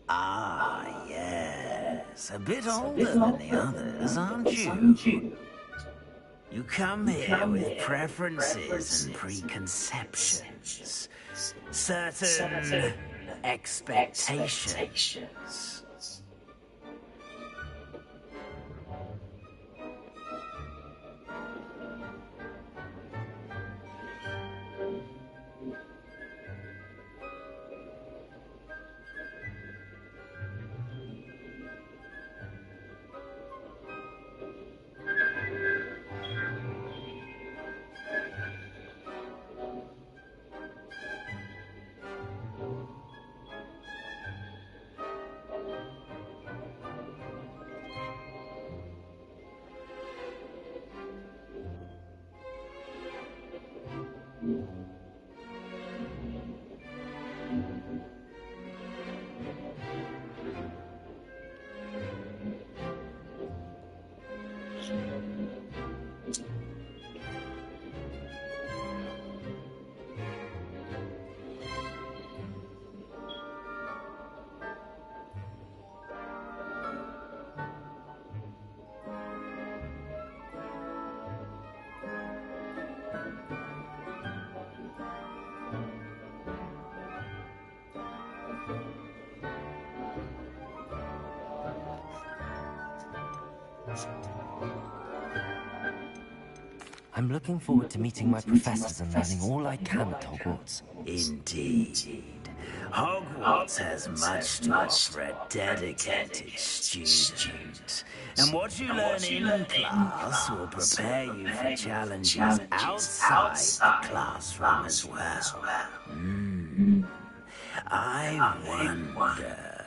Ah, yes. A bit older than the others, aren't you? You come here with preferences and preconceptions. Certain expectations. I'm looking forward to meeting my professors and learning all I can at Hogwarts. Indeed. Hogwarts has much to offer a dedicated student. And what you learn in class will prepare you for challenges outside the classroom as well. I wonder...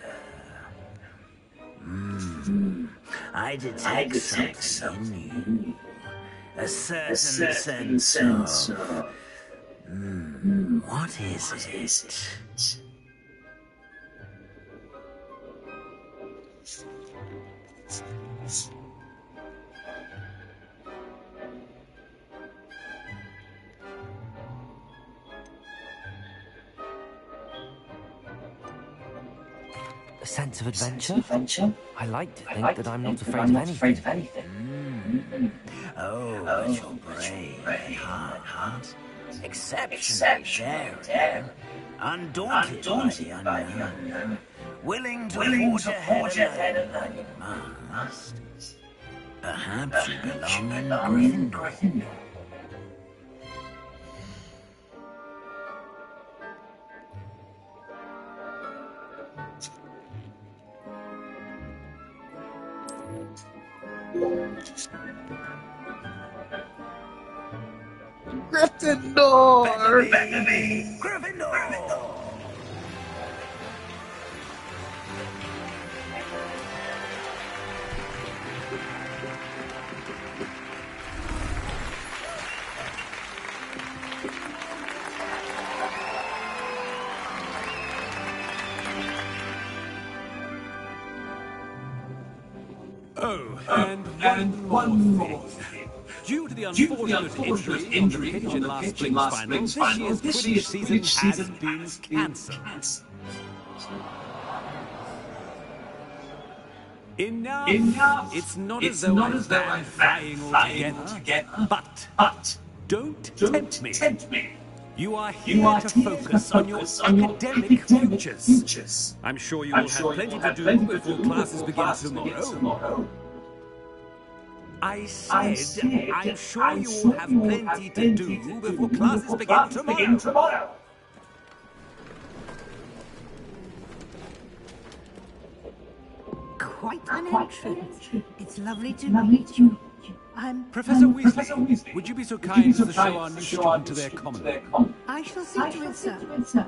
I detect something in you. A certain sense of... what is it? A sense of adventure? I like to think that I'm not afraid of anything. Oh, but you're brave and hard, exceptionally daring, undaunted by the unknown, willing to forge ahead alone when you must. Perhaps you belong in Gryffindor. Gryffindor! Gryffindor! Oh, and one more thing. Due to the unfortunate injury on the pitch in last spring's final, this year's Quidditch season has been cancelled. Enough! It's not as though I'm flying altogether, but don't tempt me. You are here to focus on your academic futures. I'm sure you will have plenty to do before classes begin tomorrow. I said, I'm sure you will have plenty to do before classes begin tomorrow. Quite an entrance. It's lovely to meet you. I'm Professor Weasley, would you be so kind as to show our new student to their common room? I shall see to it, sir.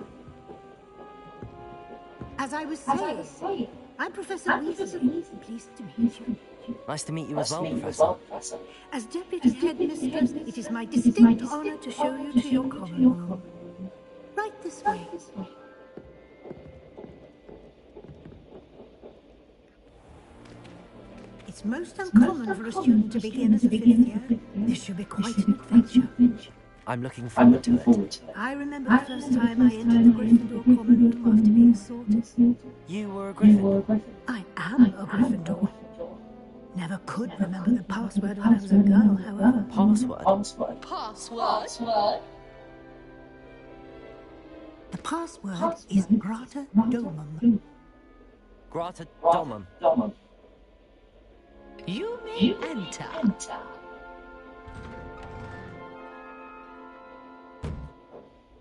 As I was saying, I'm Professor Weasley. Pleased to meet you. Nice to meet you as well, Professor. As Deputy Headmistress, it is my distinct honor to show you to your common room. Right this way. It's most uncommon for a student to begin as a 5th year. This should be quite an adventure. I'm looking forward to it. I remember the first time I entered the Gryffindor common room after being assaulted. You were a Gryffindor? I am a Gryffindor. Never could remember the password when I was a girl, however. Password? Password? The password is Grata Domum. Grata Domum. You may enter.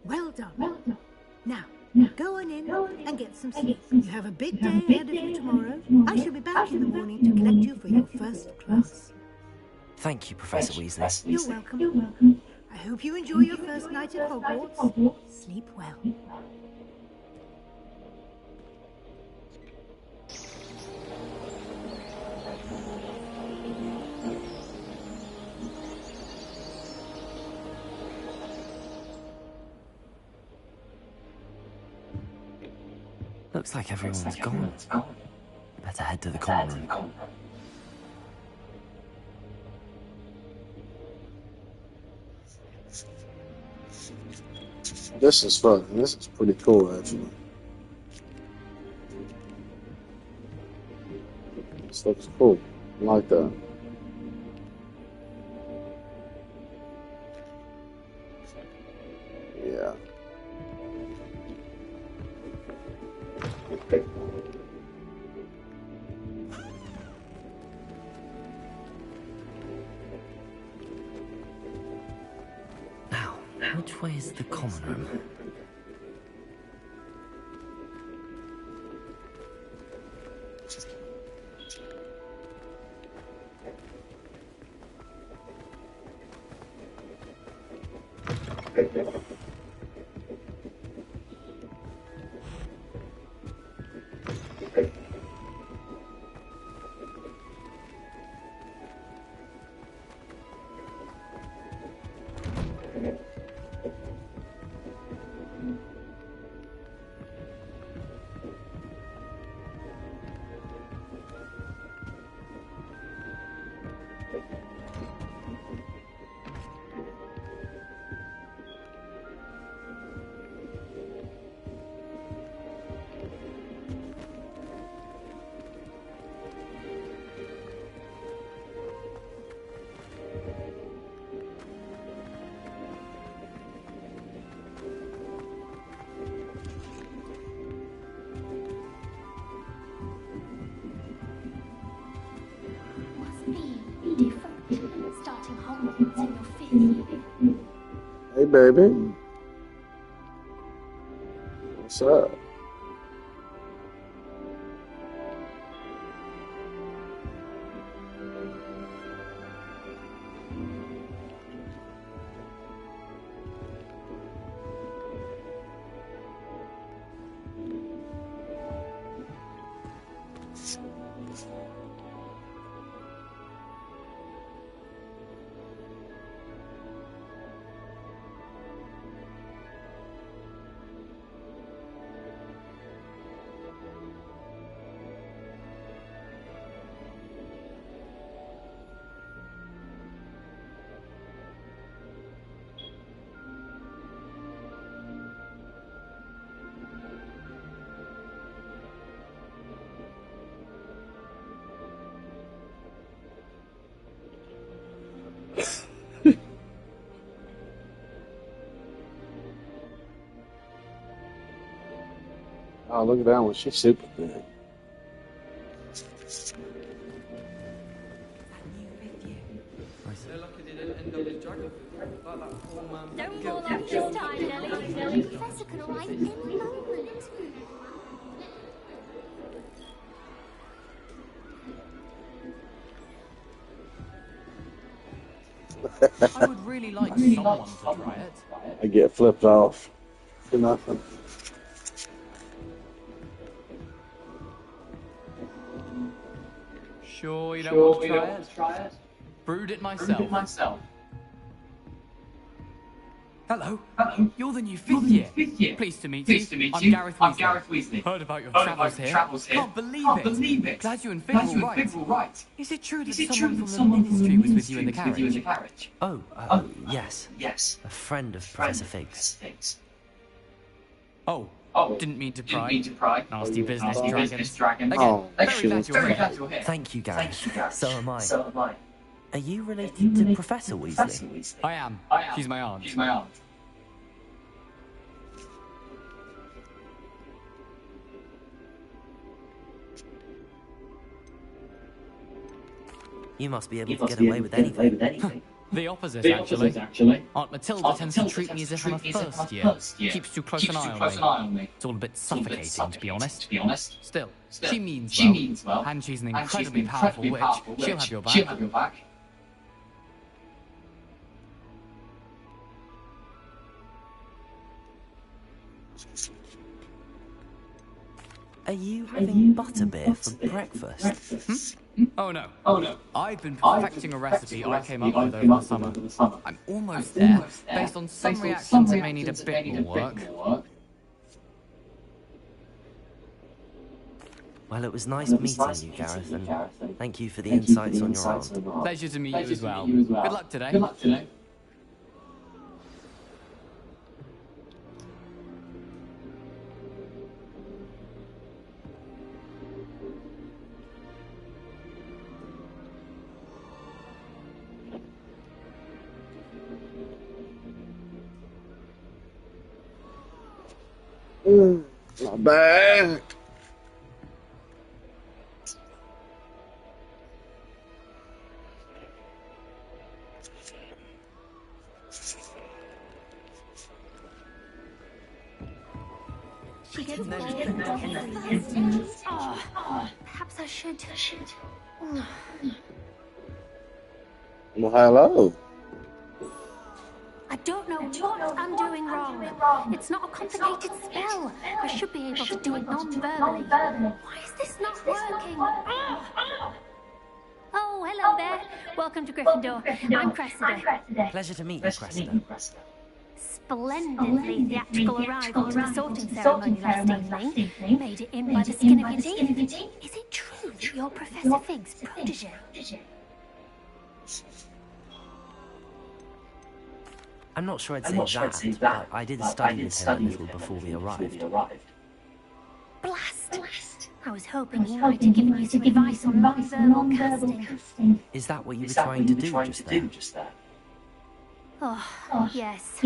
Well done. Now, go on in and get some sleep. You have a big day ahead of you tomorrow. I shall be back in the morning to collect you for your first class. Thank you, Professor Weasley. You're welcome. I hope you enjoy your first night at Hogwarts. Sleep well. Looks like everyone's gone. Better head to the common room. This is fun. This is pretty cool, actually. This looks cool. I like that. Yeah. Now, which way is the common room? Hey, baby. What's up? Oh, look at that one. She's super big. Don't bother this time, Nelly. The professor can arrive any moment. I would really like someone to try it. I get flipped off for nothing. Sure you don't want to try it? Brewed it myself. Hello. You're the new fifth year. Pleased to meet you. I'm Gareth Weasley. Heard about your travels here. Can't believe it. Glad you and Fig were right. Is it true that someone from the Ministry was with you in the carriage? Oh, yes. A friend of Professor Fig's. Oh, didn't mean to pry. Nasty business, dragons. Again, Oh, very glad you're here. Thank you, Gareth. So am I. Are you related to Professor Weasley? I am. She's my aunt. You must be able to get away with anything. The opposite, actually. Aunt Matilda tends to treat me as if I'm a first year. Keeps too close an eye on me. It's all a bit suffocating, to be honest. Still, she means well. And she's an incredibly powerful witch. She'll have your back. Are you having butterbeer for breakfast? Oh no. I've been perfecting a recipe I came up with over the summer. I'm almost there. Based on some reactions, it may need a bit more work. Well, it was nice meeting you, Gareth, and thank you for the insights on your aunt. Pleasure to meet you as well. Good luck today. My back. Perhaps I should. Well, hello. I don't know what I'm doing wrong. It's not a complicated spell. I should be able to do it non-verbally. Why is this not working? Oh, hello there. Welcome to Gryffindor. I'm Cressida. Pleasure to meet you, Cressida. Splendidly theatrical arrival to the sorting ceremony last evening. Made it in by the skin of your teeth. Is it true that you're Professor Fig's protege? I'm not sure I'd say that, but I did study with him a little before we arrived. Blast! I was hoping he might have given you some advice on non-verbal casting. Is that what you were trying to do just there? Oh, yes.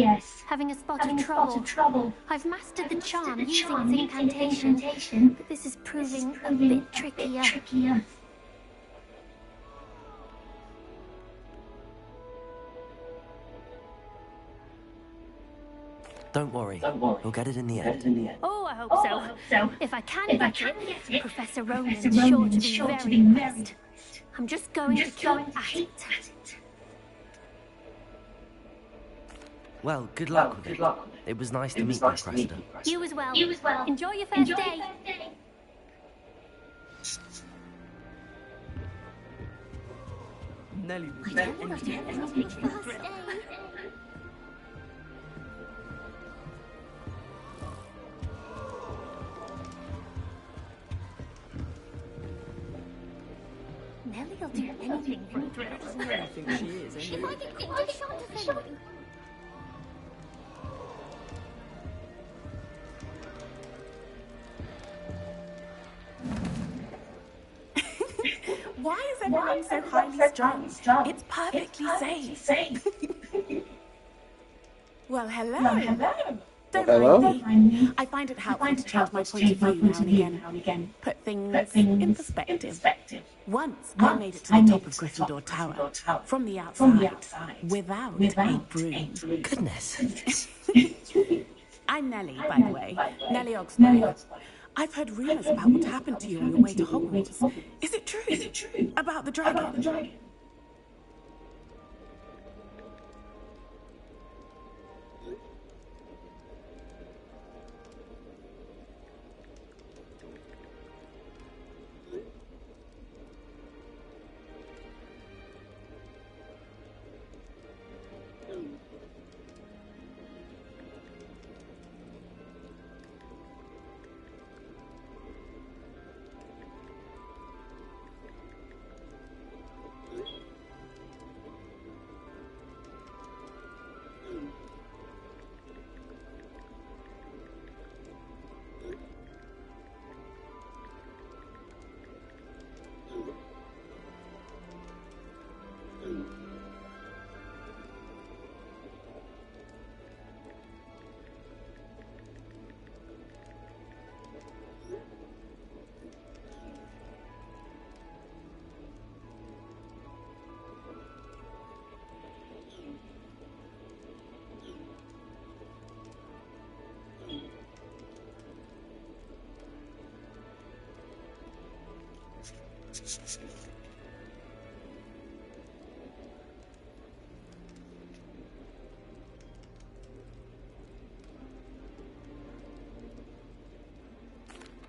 Having a spot of trouble. I've mastered the charm using its incantation, but this is proving a bit trickier. Don't worry, we'll get it in the end. Oh, I hope so. If I can get it, Professor Ronen's sure to be very impressed. I'm just going to keep at it. Well, good luck with it. It was nice to meet you, Cressida. You as well. Enjoy your first day. Nelly, Nelly'll do anything for a thrill. doesn't really think she is, If I could get a shot of him. Why is everyone so highly strung? It's perfectly safe. Well, hello. Don't mind me. I find it helpful to change my point of view now and again. Put things in perspective. Once I made it to the top of Gryffindor Tower, from the outside, without a broom. Goodness. I'm Nelly, by the way. Nelly Oxboy. I've heard rumours about what happened to you on your way to Hogwarts. Is it true? About the dragon?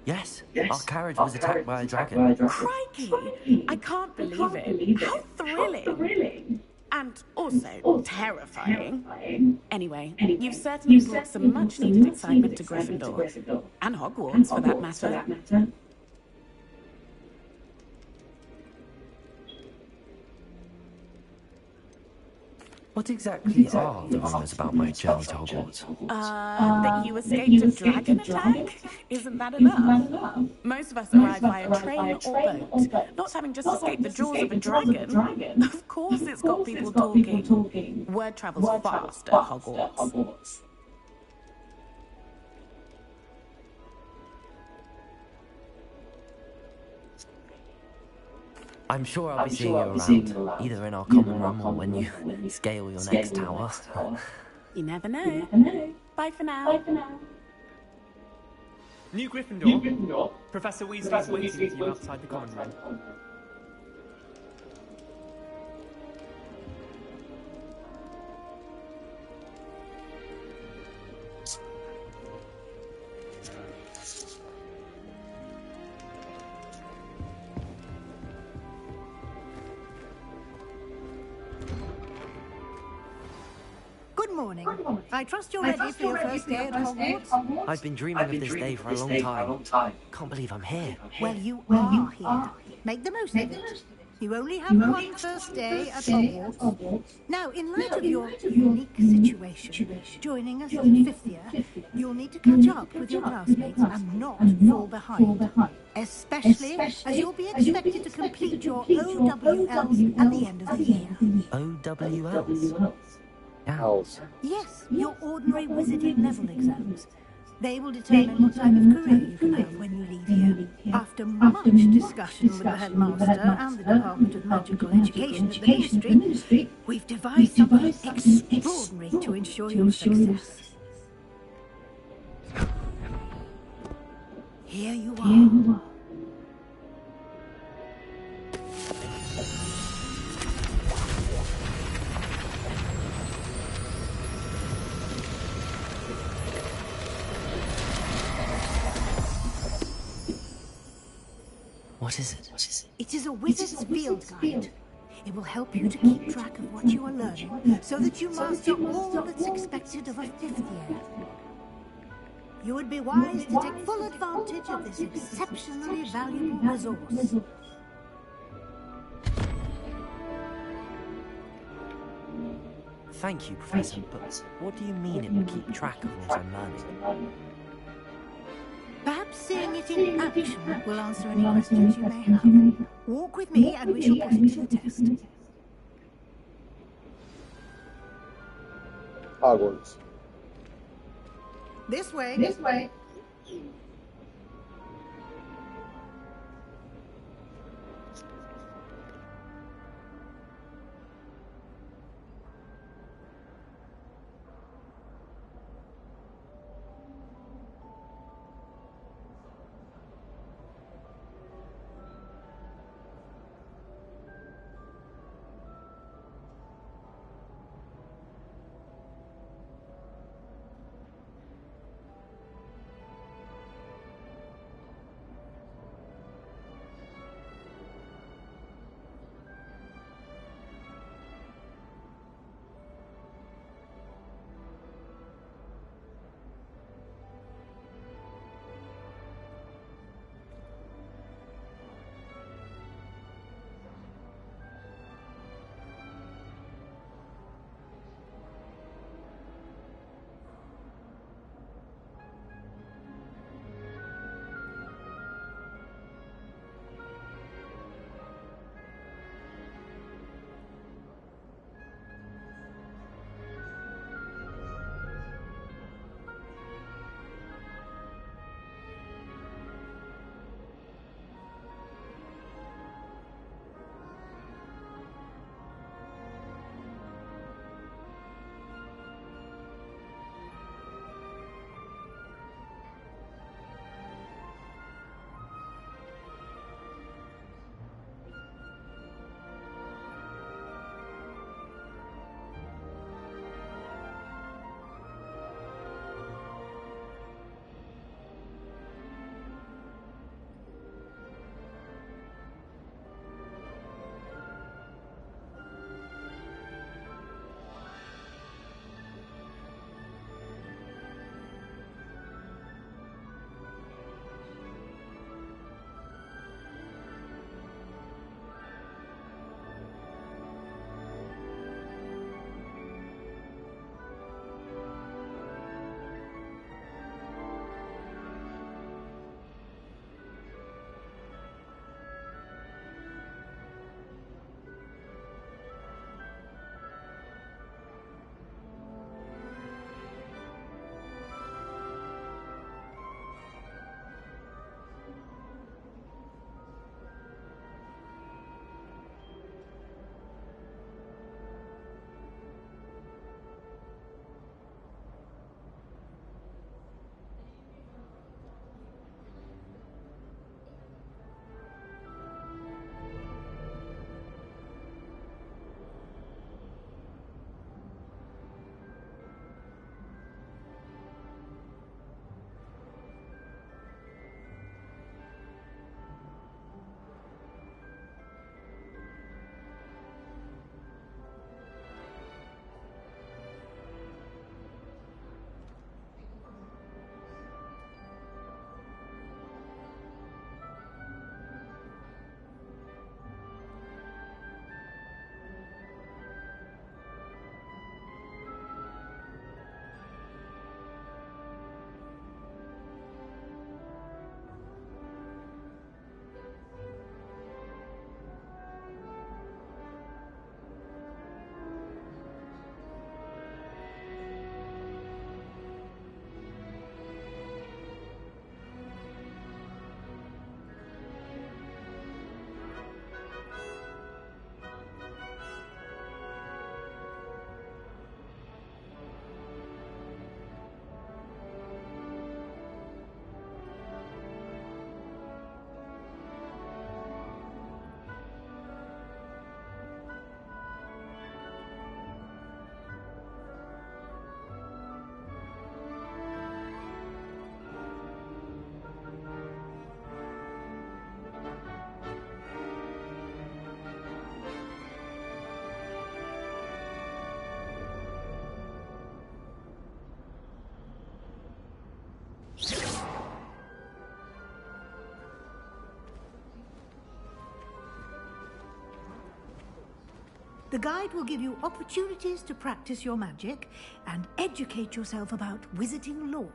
Yes, our carriage was attacked by a dragon. Crikey! I can't believe it. How thrilling! And also terrifying. Anyway, you've certainly brought some much-needed excitement to Gryffindor. And Hogwarts, for that matter. What exactly are the rumours about my journey to Hogwarts? That you escaped a dragon attack? Isn't that enough? Most of us arrive via train or boat, not having just escaped the jaws of a dragon. Of course it's got people talking. Word travels fast at Hogwarts. I'm sure I'll be seeing you around, either in our common room or when you scale your next tower. You never know. Bye for now. New Gryffindor. Professor Weasley is waiting for you outside the common room. Good morning. I trust you're ready for your first day at Hogwarts. I've been dreaming of this day for a long time. Can't believe I'm here. Well, you are here. Make the most of it. You only have one first day at Hogwarts. Now, in light of your unique situation, joining us in fifth year, you'll need to catch up with your classmates and not fall behind. Especially as you'll be expected to complete your OWLs at the end of the year. OWLs? Owls. Yes, your ordinary wizarding level exams. They will determine what type of career you can have when you leave here. After much discussion with the headmaster and the Department of Magical Education at the Ministry, we've devised something extraordinary to ensure your success. Here you are. What is it? It is a wizard's field guide. It will help you to keep track of what you are learning so that you master all that's expected of a fifth year. You would be wise to take full advantage of this exceptionally valuable resource. Thank you, Professor, but what do you mean it will keep track of what I'm learning? Perhaps seeing it in action will answer any questions you may have. Walk with me and we shall put it to the test. Hogwarts. This way. The guide will give you opportunities to practice your magic and educate yourself about wizarding lore.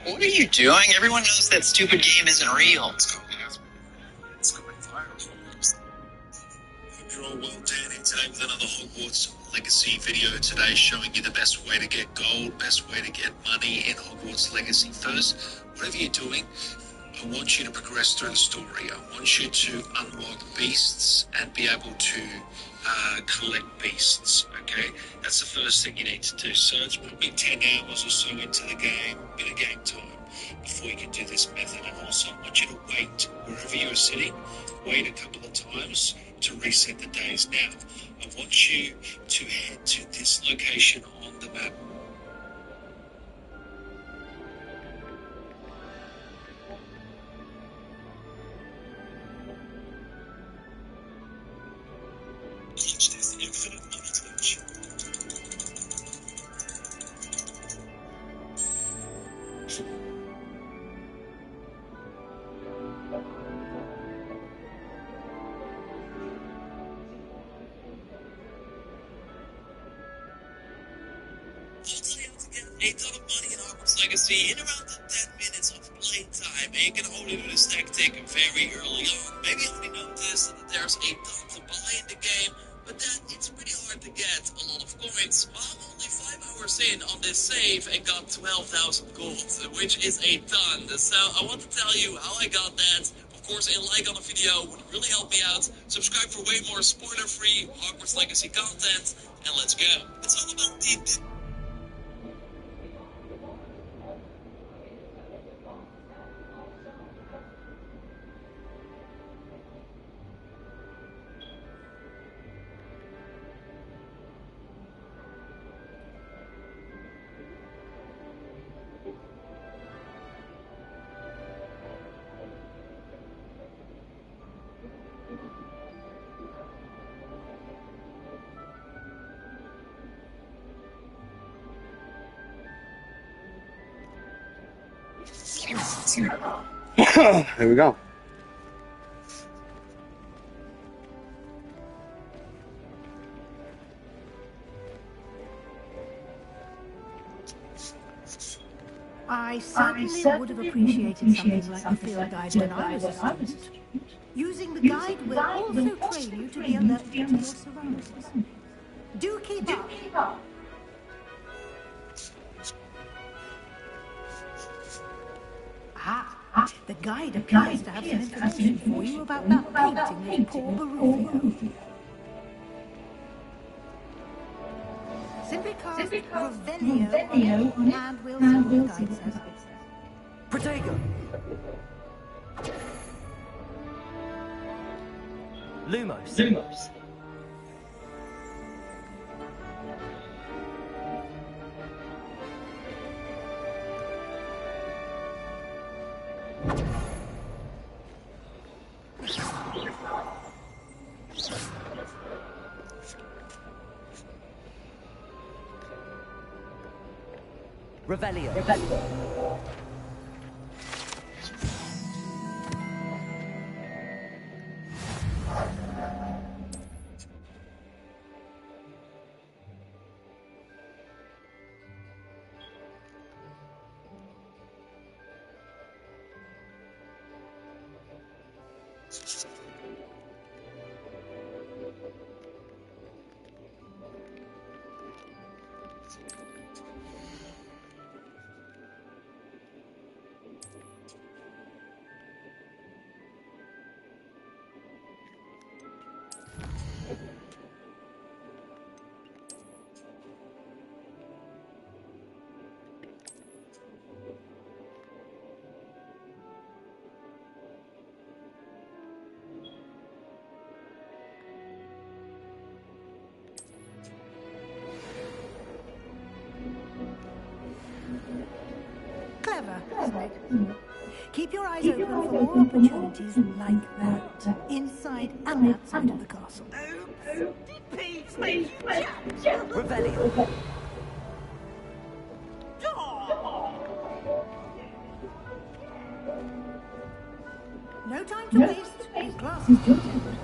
What are you doing? Everyone knows that stupid game isn't real. Hope you're all well, Danny. Today with another Hogwarts Legacy video today showing you the best way to get gold, best way to get money in Hogwarts Legacy. First, whatever you're doing, I want you to progress through the story. I want you to unlock beasts and be able to collect beasts, okay? That's the first thing you need to do. So it's probably 10 hours or so into the game, bit of game time, before you can do this method. And also, I want you to wait wherever you're sitting, wait a couple of times to reset the days. Now, I want you to head to this location on the map. Teach this infinite money touch. A ton of money in Hogwarts Legacy in around the 10 minutes of playtime, and you can only do this tactic very early on. Maybe you only noticed that there's a ton to buy in the game, but then it's pretty hard to get a lot of coins. Well, I'm only 5 hours in on this save and got 12,000 gold, which is a ton. So I want to tell you how I got that. Of course, a like on the video would really help me out. Subscribe for way more spoiler-free Hogwarts Legacy content, and let's go. It's all about the... Here we go. I certainly would have appreciated something like the field guide when I was a student. Using the guide will also train you to be alert to your surroundings. Do keep up. The guide appears to have some information for you about that painting of poor Barufio. Simply cast Revelio on it, and we'll see what the guide says. Protego! Lumos. Revelio. isn't it? Keep your eyes open for more opportunities like that, inside and outside of the castle. Revelio. No time to waste. Your class is just ended.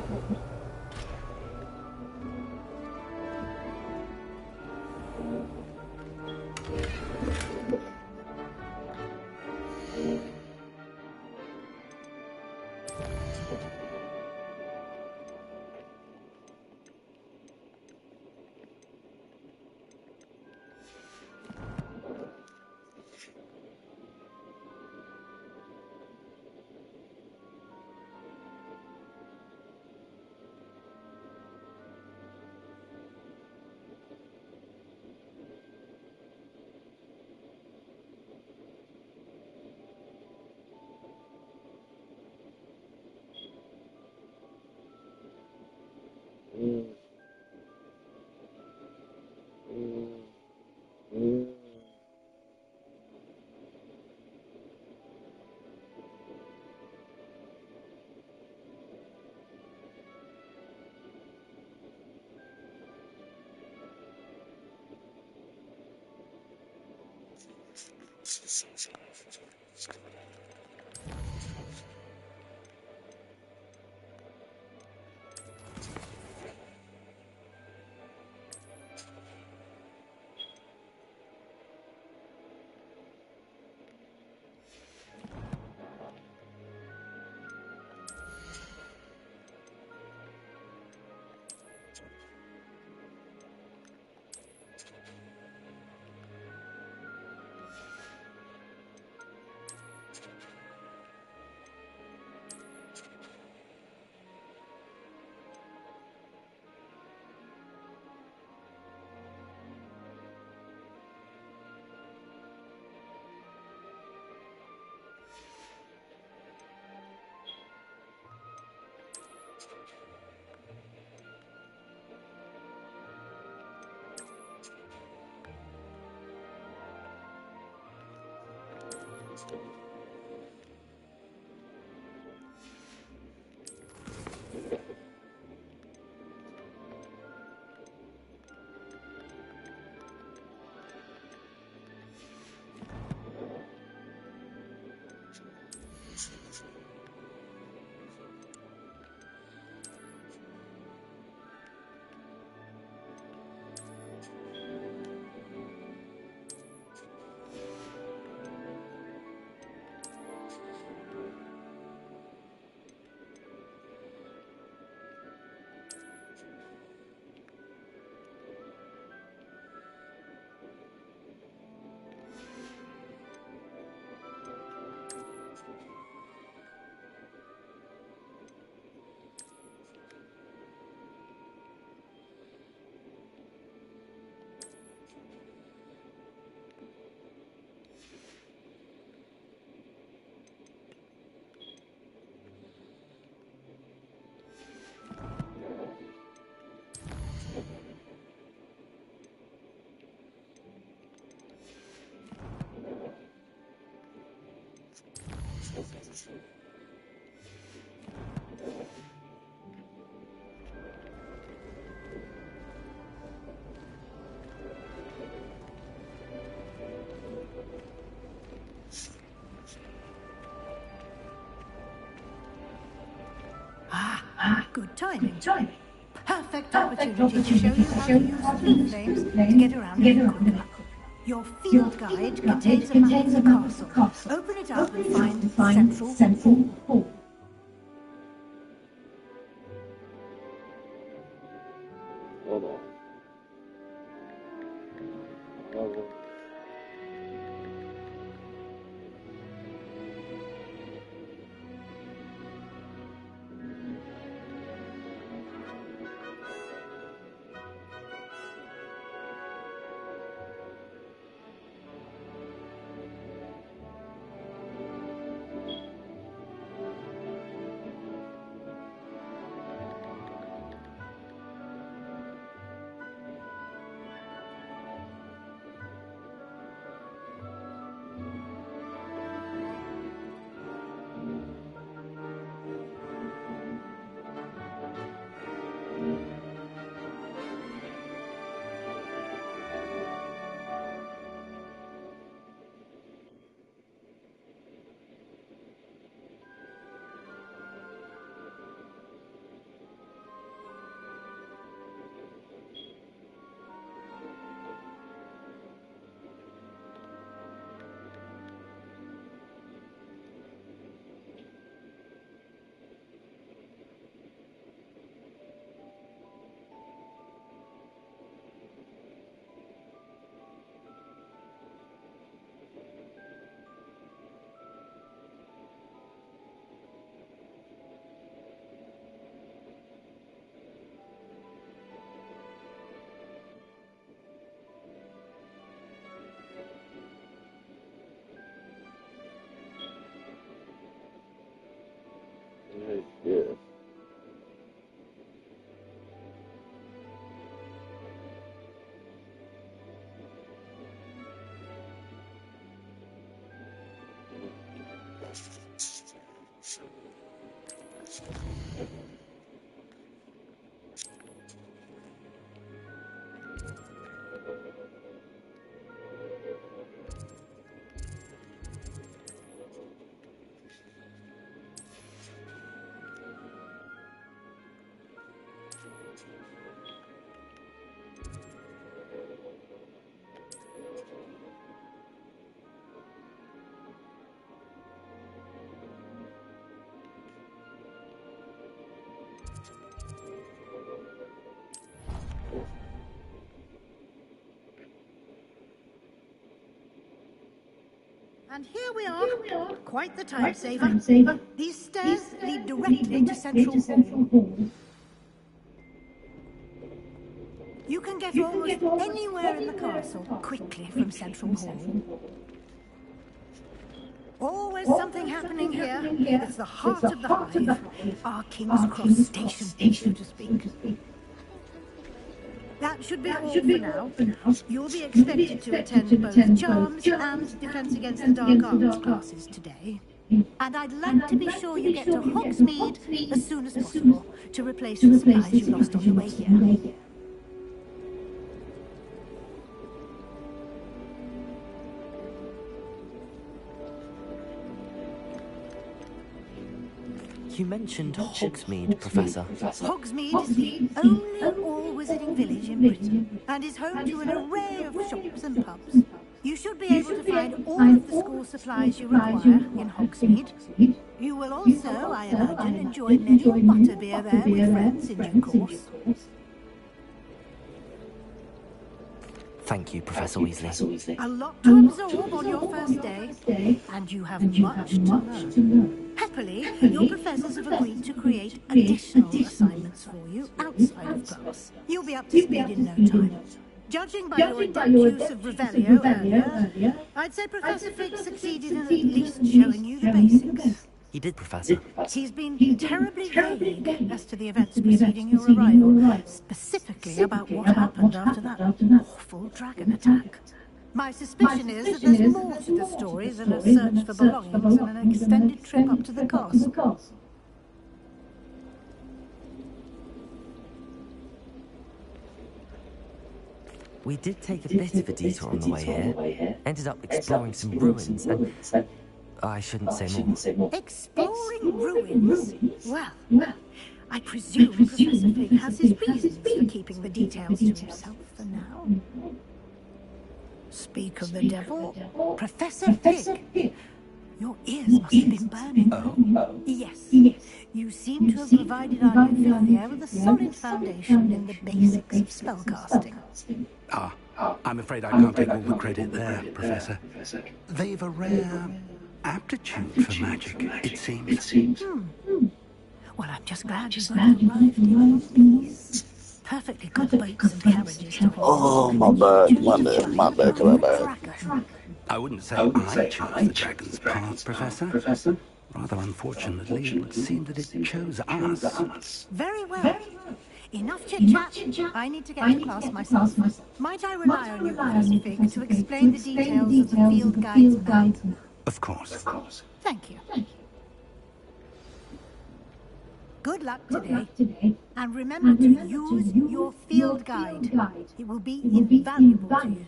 Good timing. Perfect opportunity to show you how to use blue flames to get around quickly. Your field guide contains a map of the castle. Open it up and find Central Hall. Hold on. Yeah. And here we are. Quite the time saver. These stairs lead directly to Central Hall. You can get almost anywhere in the castle quickly from Central Hall. Always something happening here. It's the heart of the hive. Our King's Cross station, so to speak. That should be all for now. You'll be expected to attend both Charms and Defense Against the Dark Arts classes today. And I'd like to be sure you get to Hogsmeade as soon as possible to replace the supplies you lost on the way here. You mentioned Hogsmeade, Professor. Hogsmeade is the only all-wizarding village in Britain and is home to an array of shops and pubs. You should be able to find all of the school supplies you require in Hogsmeade. You will also, I imagine, enjoy many a butterbeer there with friends in due course. Thank you, Professor Weasley. A lot to absorb on your first day, and you have much to learn. Happily, your professors have agreed to create additional assignments for you outside of class. You'll be up to speed in no time. Judging by your adept use of Revelio earlier, I'd say Professor Fig succeeded in at least showing you the basics. He did, Professor. He's been terribly vague as to the events preceding your arrival, specifically about what happened after that awful dragon attack. My suspicion is that there's more to the story than a search for belongings and an extended trip up to the castle. We did take a bit of a detour on the way here. Ended up exploring some ruins and... I shouldn't say more. Exploring ruins? Well, I presume Professor Fig has his reasons for keeping the details to himself for now. Speak of the devil, Professor Fig. Your ears must have been burning. Oh? Yes. You seem to have provided our new Fifth with a solid foundation in the basics of spellcasting. I'm afraid I can't take all the credit there, Professor. They've a rare aptitude for magic, it seems. Well, I'm just glad you've arrived in these perfectly good boats and carriages to Oh, my bad, Calabash. I wouldn't say I chose the dragon's path, Professor. Rather unfortunately, it would seem that it chose us. Very well. Enough chit-chat. I need to get to class myself. Might I rely on you, Professor Fig, to explain the details of the field guide's map? Of course. Thank you. Good luck today. And remember to use your field guide. It will be invaluable to you.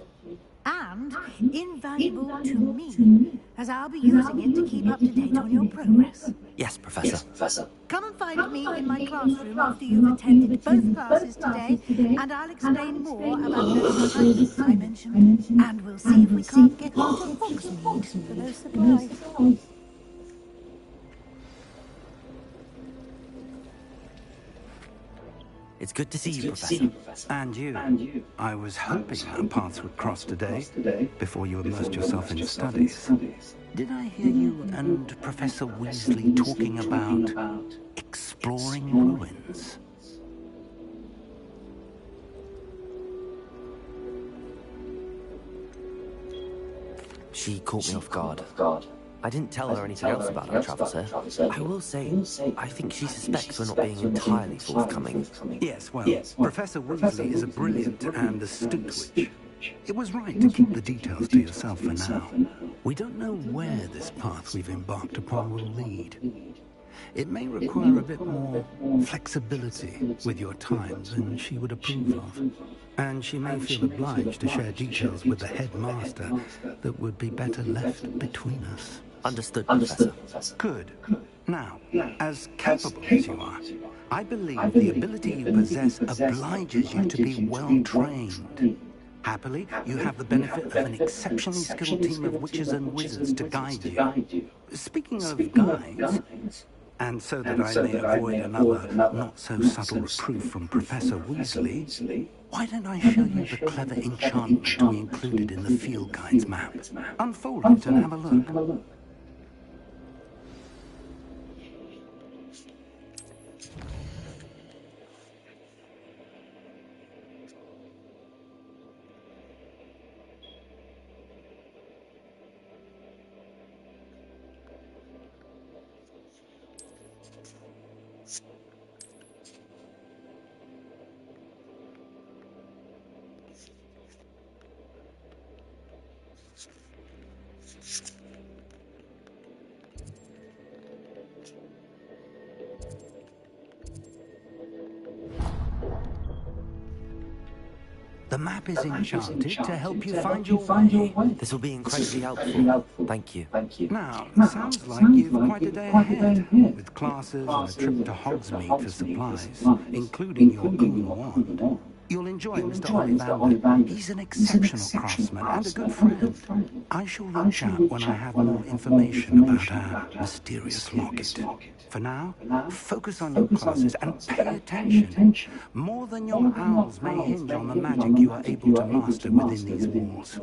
And invaluable to me, as I'll be using it to keep up to date on your progress. Yes, Professor. Come and find me in my classroom after you've attended both classes today, and I'll explain more about those assignments I mentioned. And we'll see if we can't get on to Hogsmeade for those supplies. It's good to see you, Professor. And you. I was hoping our paths would cross today, before you immersed yourself in studies. Did I hear you and Professor Weasley talking about exploring ruins? She caught me off guard. I didn't tell her anything else about our travels there. I will say, I think she suspects we're not being entirely forthcoming. Yes, well, Professor Weasley is a brilliant and astute witch. It was right to keep the details to yourself for now. We don't know where this path we've embarked upon will lead. It may require a bit more flexibility with your time than she would approve of. And she may feel obliged to share details with the headmaster that would be better left between us. Understood, Professor. Good. Now, as capable as you are, I believe the ability you possess obliges you to be well trained. Happily, you have the benefit of an exceptionally skilled team of witches and wizards to guide you. Speaking of guides, and so that I may avoid another not-so-subtle reproof from Professor Weasley, why don't I show you the clever enchantment we included in the field guide's map? Unfold it and have a look. The map is enchanted to help you find your way. This will be incredibly helpful. Thank you. Now, it sounds like you've quite a day ahead, with classes and a trip to Hogsmeade for supplies, including your goon wand. You'll enjoy Mr. Ollivander. He's an exceptional craftsman and a good friend. I shall reach out when I have more information about our mysterious locket. For now, focus on your classes and pay attention. More than your owls may hinge on the magic you are able to master within these walls.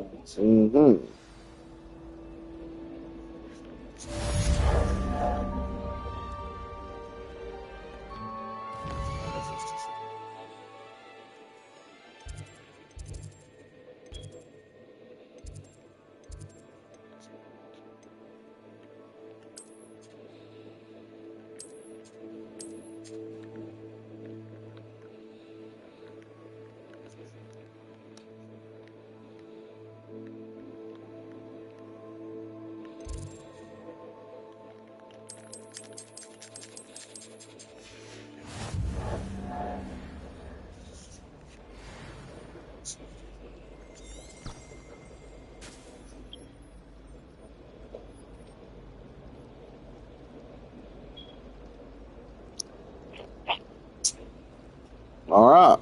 All right.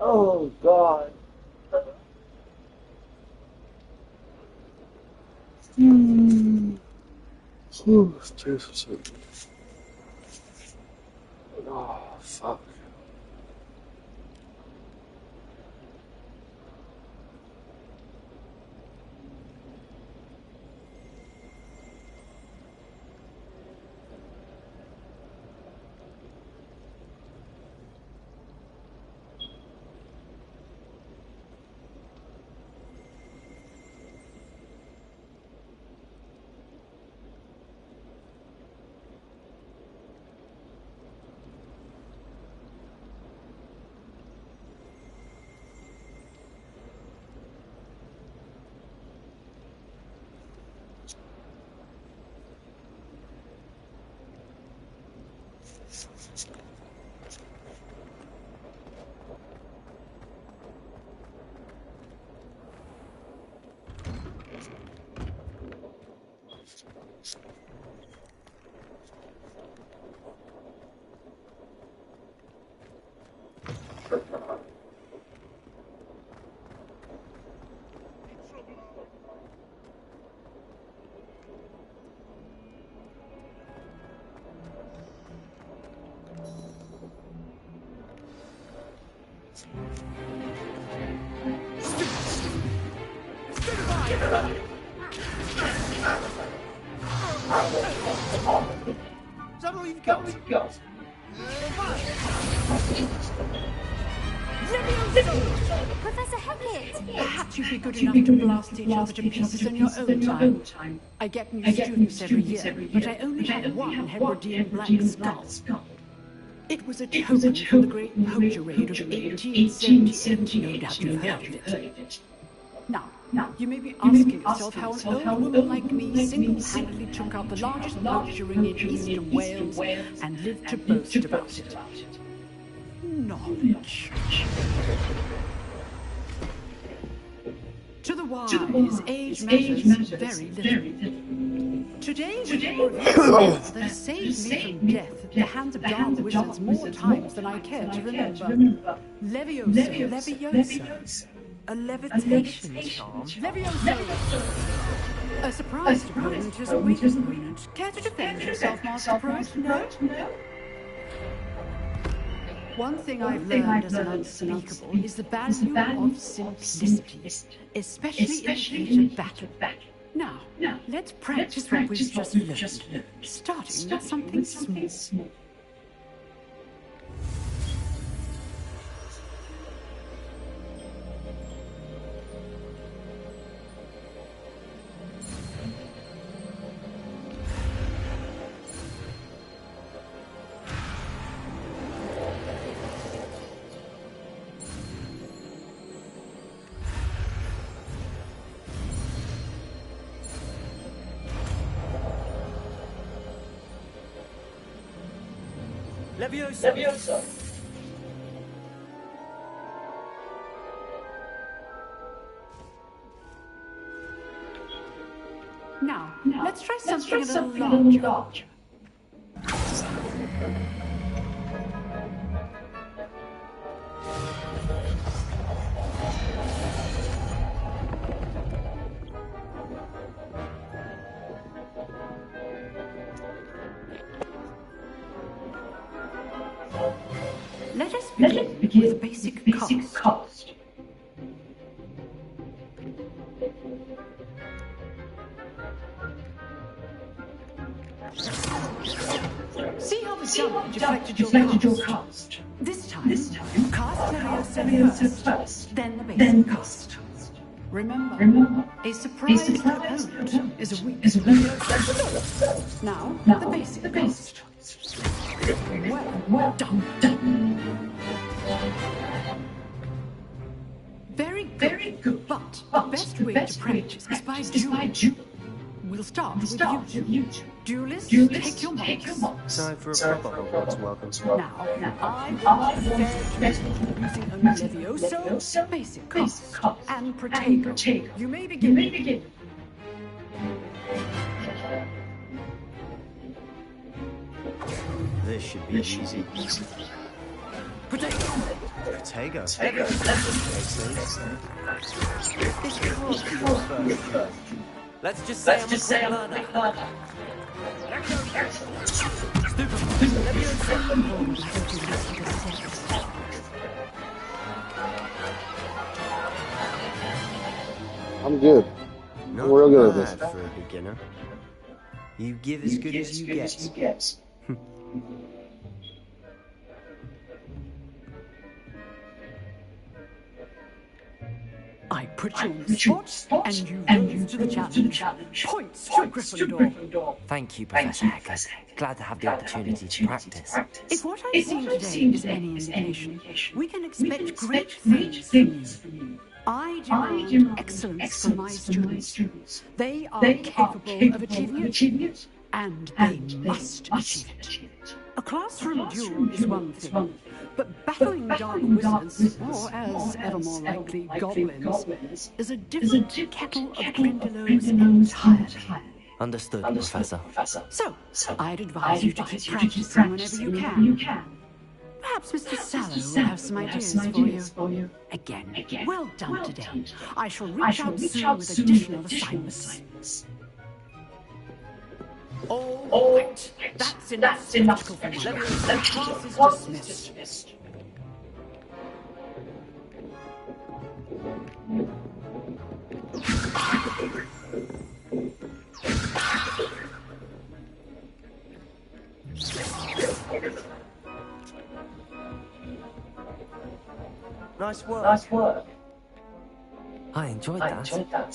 Oh, God. Oh, Jesus. Oh, fuck. Professor Hecat! Perhaps you'd be good enough to blast each other to pieces in your own time. I get new students every year, but I only have one Hebridean black skull. It was a token for the great poacher raid of 1870. No doubt you've heard of it. Now, you may be asking yourself how an old woman like me single-handedly took out the largest poacher ring in eastern Wales and lived to boast about it. Knowledge. To the wise, age matters very little. Today we will reveal that saved me from death at the hands of dark wizards more times than I care to remember. Leviosa. A levitation charm? Leviosa. A surprised opponent is a weak opponent. Care to defend yourself, Master Pride? No? One thing I've learned as an unspeakable is the value of simplicity, especially in heated battle. Now, let's practice what we've just learned, starting with something small. Leviosa. Now, let's try something a little larger. Let us begin with basic cost. See how the damage affected your cost. This time, cast Leviosa first, then the basic cost. Remember, a surprise opponent is a weak Leviosa. Now, the basic cost. Well done. Very good. But the best way to practice is by duel. We'll start with you two. Duelists, take your marks. Time for a proper Hogwarts welcome. Now, I will using only Leviosa, basic cost, and Protego. You may begin. This should be easy. Protego. Let's just say I'm a quick learner. I'm good. Not I'm real good at bad this. for a beginner. You give as good as you get. I put you on the spot, and you rose to the challenge. Points to Gryffindor. Thank you, Professor Hecat. Glad to have the opportunity to practice. If what I've seen today is any indication, we can expect great things from you. I demand excellence from my students. They are capable of achieving it, and they must achieve it. A classroom duel is one thing, but battling dark wizards, or as ever more likely, goblins, is a different kettle of Grindylows entirely. Understood, Professor. So, I'd advise you to keep practicing whenever you can. Perhaps Mr. Sallow will have some ideas for you. Again, well done today. I shall reach out soon with additional assignments. All right. That's enough spectacle for now. Class is dismissed. Nice work. I enjoyed that.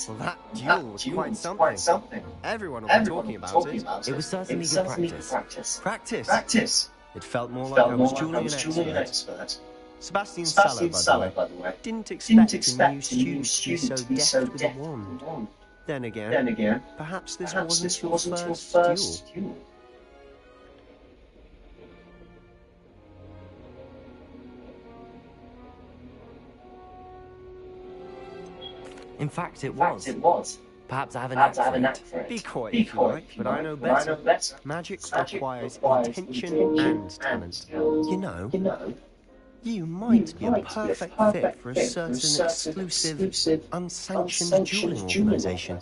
Well, that duel was quite something. Everyone will be talking about it. It was certainly good practice. Practice? It felt more like I was dueling an expert. Sebastian Sallow, by the way, didn't expect a new student to be so deft with a wand. Then again, perhaps this wasn't your first duel. In fact, it was. Perhaps I have a knack for it. Be quiet if you like, but I know better. Magic requires intention and talent. You know, you might be a perfect fit for a certain exclusive, unsanctioned dueling organization.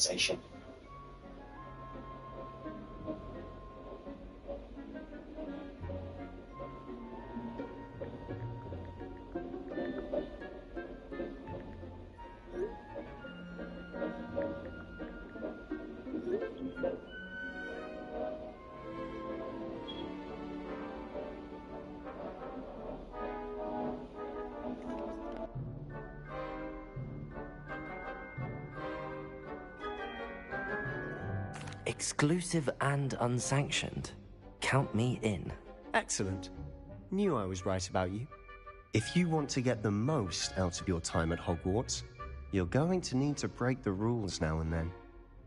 Exclusive and unsanctioned. Count me in. Excellent. Knew I was right about you. If you want to get the most out of your time at Hogwarts, you're going to need to break the rules now and then.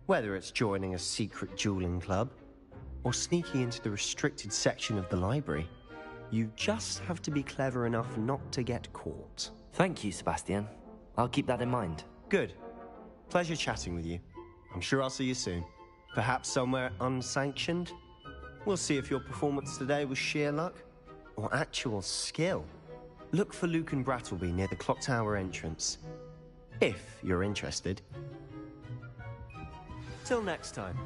Whether it's joining a secret dueling club, or sneaking into the restricted section of the library, you just have to be clever enough not to get caught. Thank you, Sebastian. I'll keep that in mind. Good. Pleasure chatting with you. I'm sure I'll see you soon. Perhaps somewhere unsanctioned? We'll see if your performance today was sheer luck or actual skill. Look for Lucan Brattleby near the Clock Tower entrance, if you're interested. Till next time.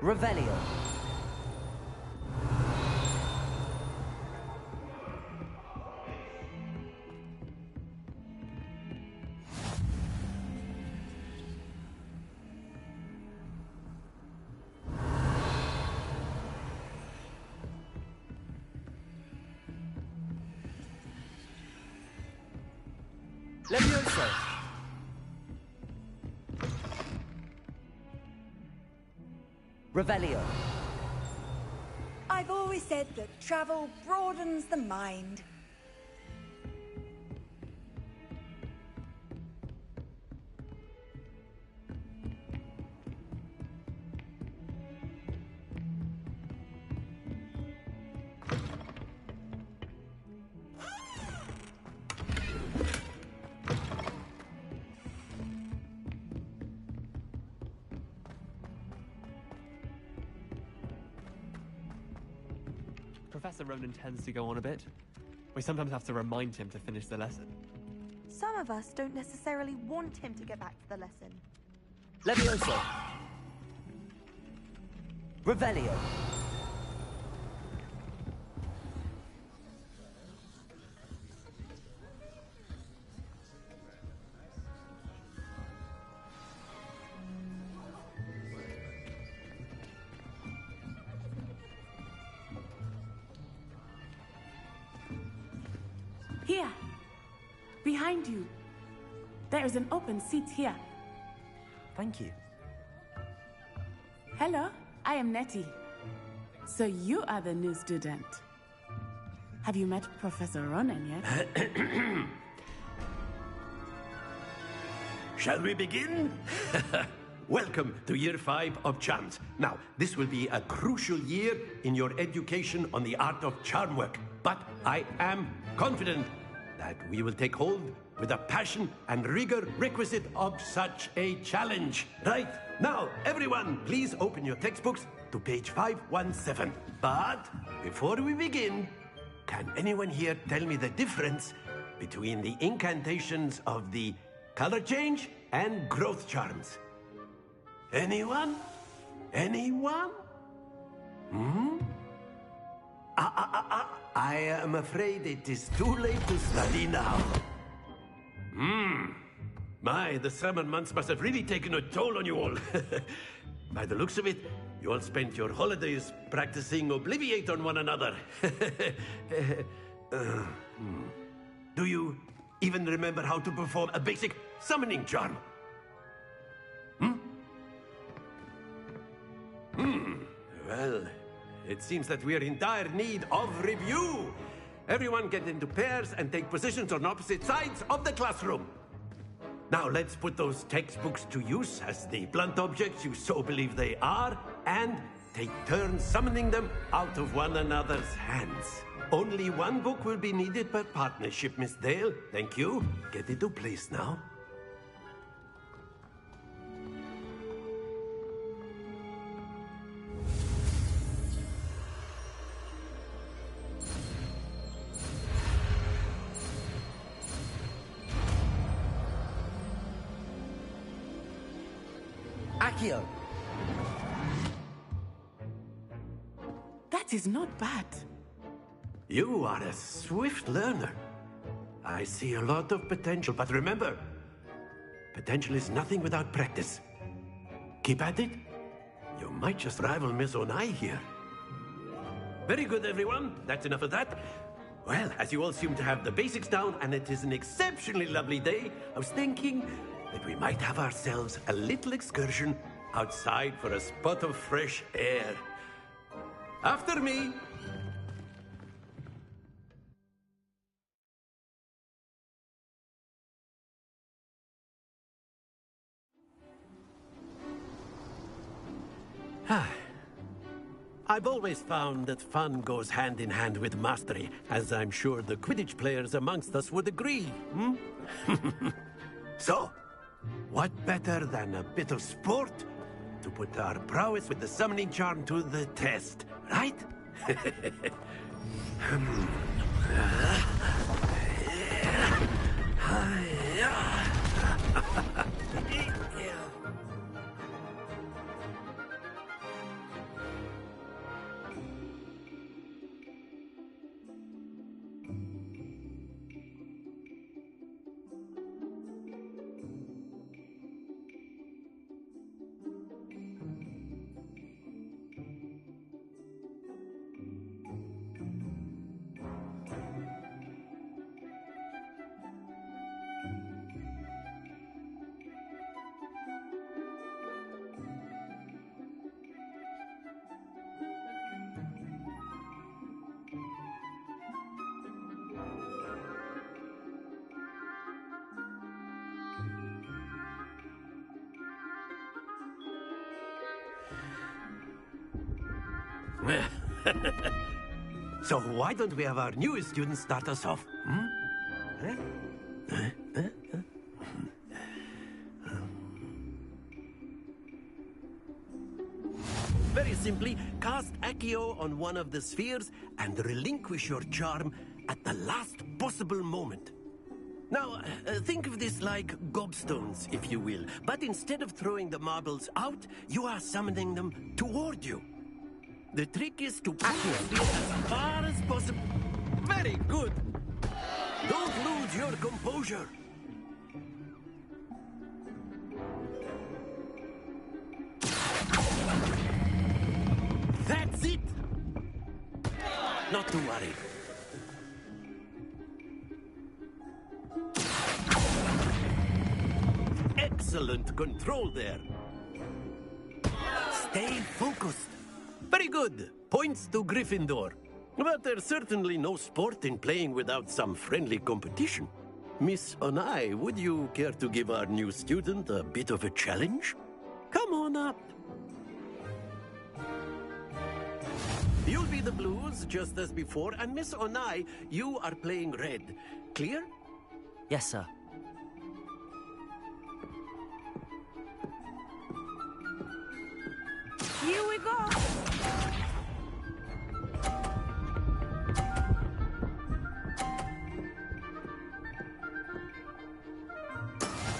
Revelio. Levioso. Revelio. I've always said that travel broadens the mind. Professor Ronan tends to go on a bit. We sometimes have to remind him to finish the lesson. Some of us don't necessarily want him to get back to the lesson. Levioso. Revelio. Here, behind you. There is an open seat here. Thank you. Hello, I am Nettie. So you are the new student. Have you met Professor Ronan yet? Shall we begin? Welcome to Year 5 of Charms. Now, this will be a crucial year in your education on the art of charm work. But I am confident that we will take hold with the passion and rigor requisite of such a challenge. Right, now, everyone, please open your textbooks to page 517. But before we begin, can anyone here tell me the difference between the incantations of the color change and growth charms? Anyone? Anyone? I am afraid it is too late to study now. My, the summer months must have really taken a toll on you all. By the looks of it, you all spent your holidays practicing Obliviate on one another. Do you even remember how to perform a basic summoning charm? Well, it seems that we are in dire need of review. Everyone get into pairs and take positions on opposite sides of the classroom. Now let's put those textbooks to use as the blunt objects you so believe they are, and take turns summoning them out of one another's hands. Only one book will be needed per partnership, Miss Dale. Thank you. Get into place now. Accio. That is not bad. You are a swift learner. I see a lot of potential, but remember, potential is nothing without practice. Keep at it. You might just rival Miss Onai here. Very good, everyone. That's enough of that. Well, as you all seem to have the basics down, and it is an exceptionally lovely day, I was thinking that we might have ourselves a little excursion outside for a spot of fresh air. After me. I've always found that fun goes hand in hand with mastery, as I'm sure the Quidditch players amongst us would agree. So, what better than a bit of sport to put our prowess with the summoning charm to the test, right? So why don't we have our newest student start us off? Very simply, cast Accio on one of the spheres and relinquish your charm at the last possible moment. Now, think of this like gobstones, if you will. But instead of throwing the marbles out, you are summoning them toward you. The trick is to pull the sphere as far as possible. Very good. Don't lose your composure. That's it. Not to worry. Excellent control there. Stay focused. Very good. Points to Gryffindor. But there's certainly no sport in playing without some friendly competition. Miss Onai, would you care to give our new student a bit of a challenge? Come on up. You'll be the blues, just as before, and Miss Onai, you are playing red. Clear? Yes, sir. Here we go.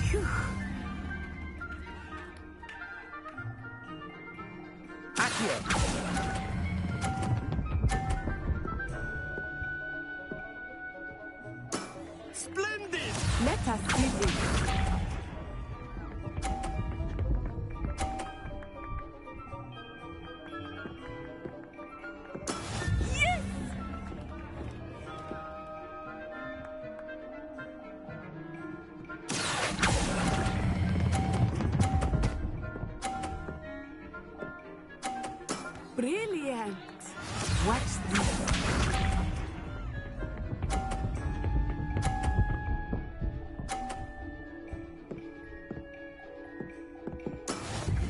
Phew. Accio. Splendid! Let us see this. Yes! Brilliant! Watch this.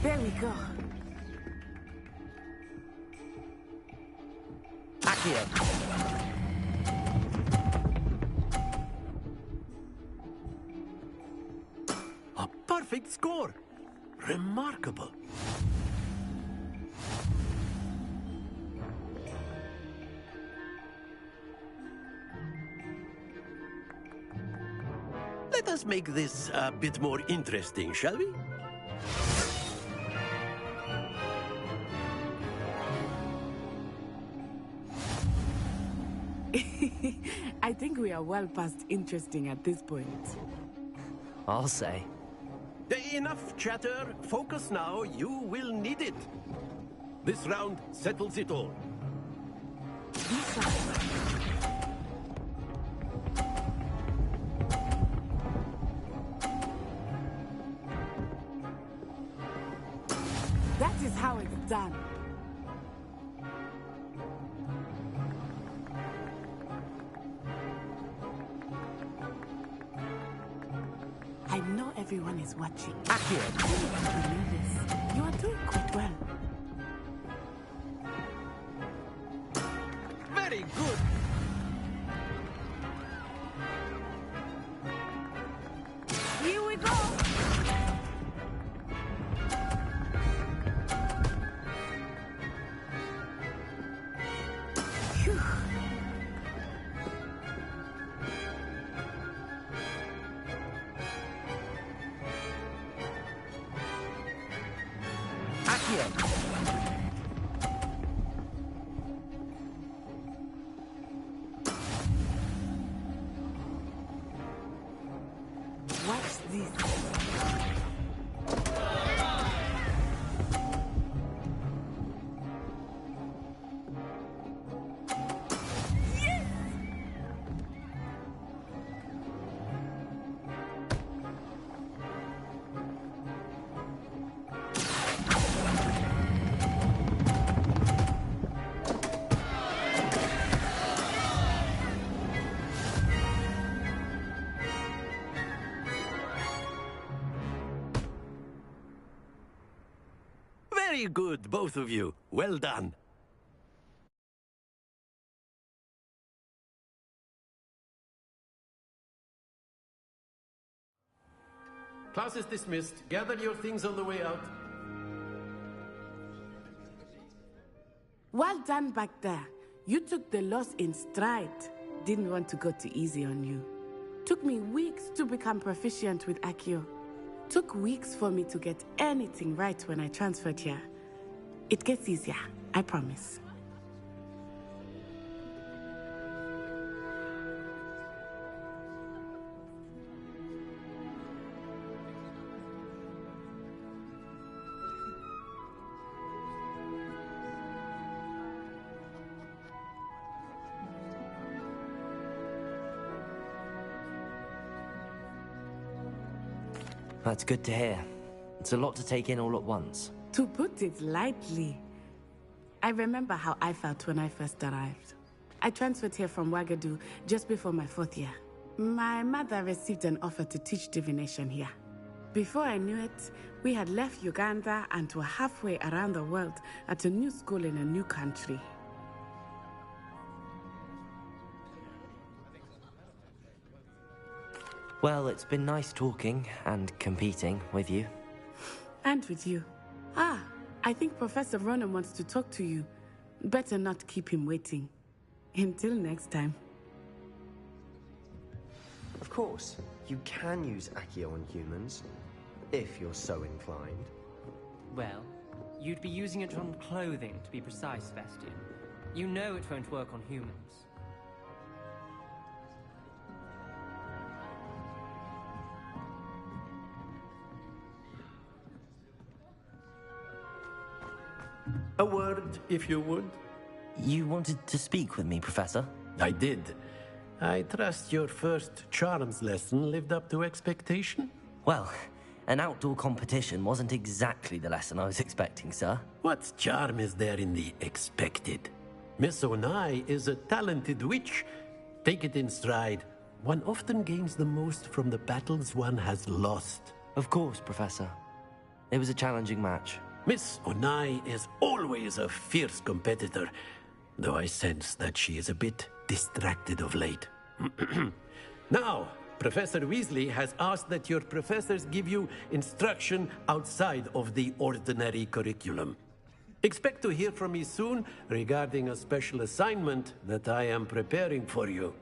There we go. Accio. A perfect score. Remarkable. Let us make this a bit more interesting, shall we? I think we are well past interesting at this point. I'll say. Enough chatter. Focus now. You will need it. This round settles it all. That is how it's done. I know everyone is watching. Accio. You are doing quite well. Very good. Here we go. Phew. Accio. Watch this. Yes! Very good, both of you. Well done. class is dismissed. Gather your things on the way out. Well done back there. You took the loss in stride. Didn't want to go too easy on you. Took me weeks to become proficient with Accio. Took weeks for me to get anything right when I transferred here. It gets easier, I promise. That's good to hear. It's a lot to take in all at once. To put it lightly, I remember how I felt when I first arrived. I transferred here from Wagadu just before my 4th year. My mother received an offer to teach divination here. Before I knew it, we had left Uganda and were halfway around the world at a new school in a new country. Well, it's been nice talking and competing with you. And with you. I think Professor Ronan wants to talk to you. Better not keep him waiting. Until next time. Of course, you can use Accio on humans, if you're so inclined. Well, you'd be using it on clothing, to be precise, Vestian. You know it won't work on humans. A word, if you would. You wanted to speak with me, Professor? I did. I trust your first charms lesson lived up to expectation? Well, an outdoor competition wasn't exactly the lesson I was expecting, sir. What charm is there in the expected? Miss Onai is a talented witch. Take it in stride. One often gains the most from the battles one has lost. Of course, Professor. It was a challenging match. Miss Onai is always a fierce competitor, though I sense that she is a bit distracted of late. Now, Professor Weasley has asked that your professors give you instruction outside of the ordinary curriculum. Expect to hear from me soon regarding a special assignment that I am preparing for you.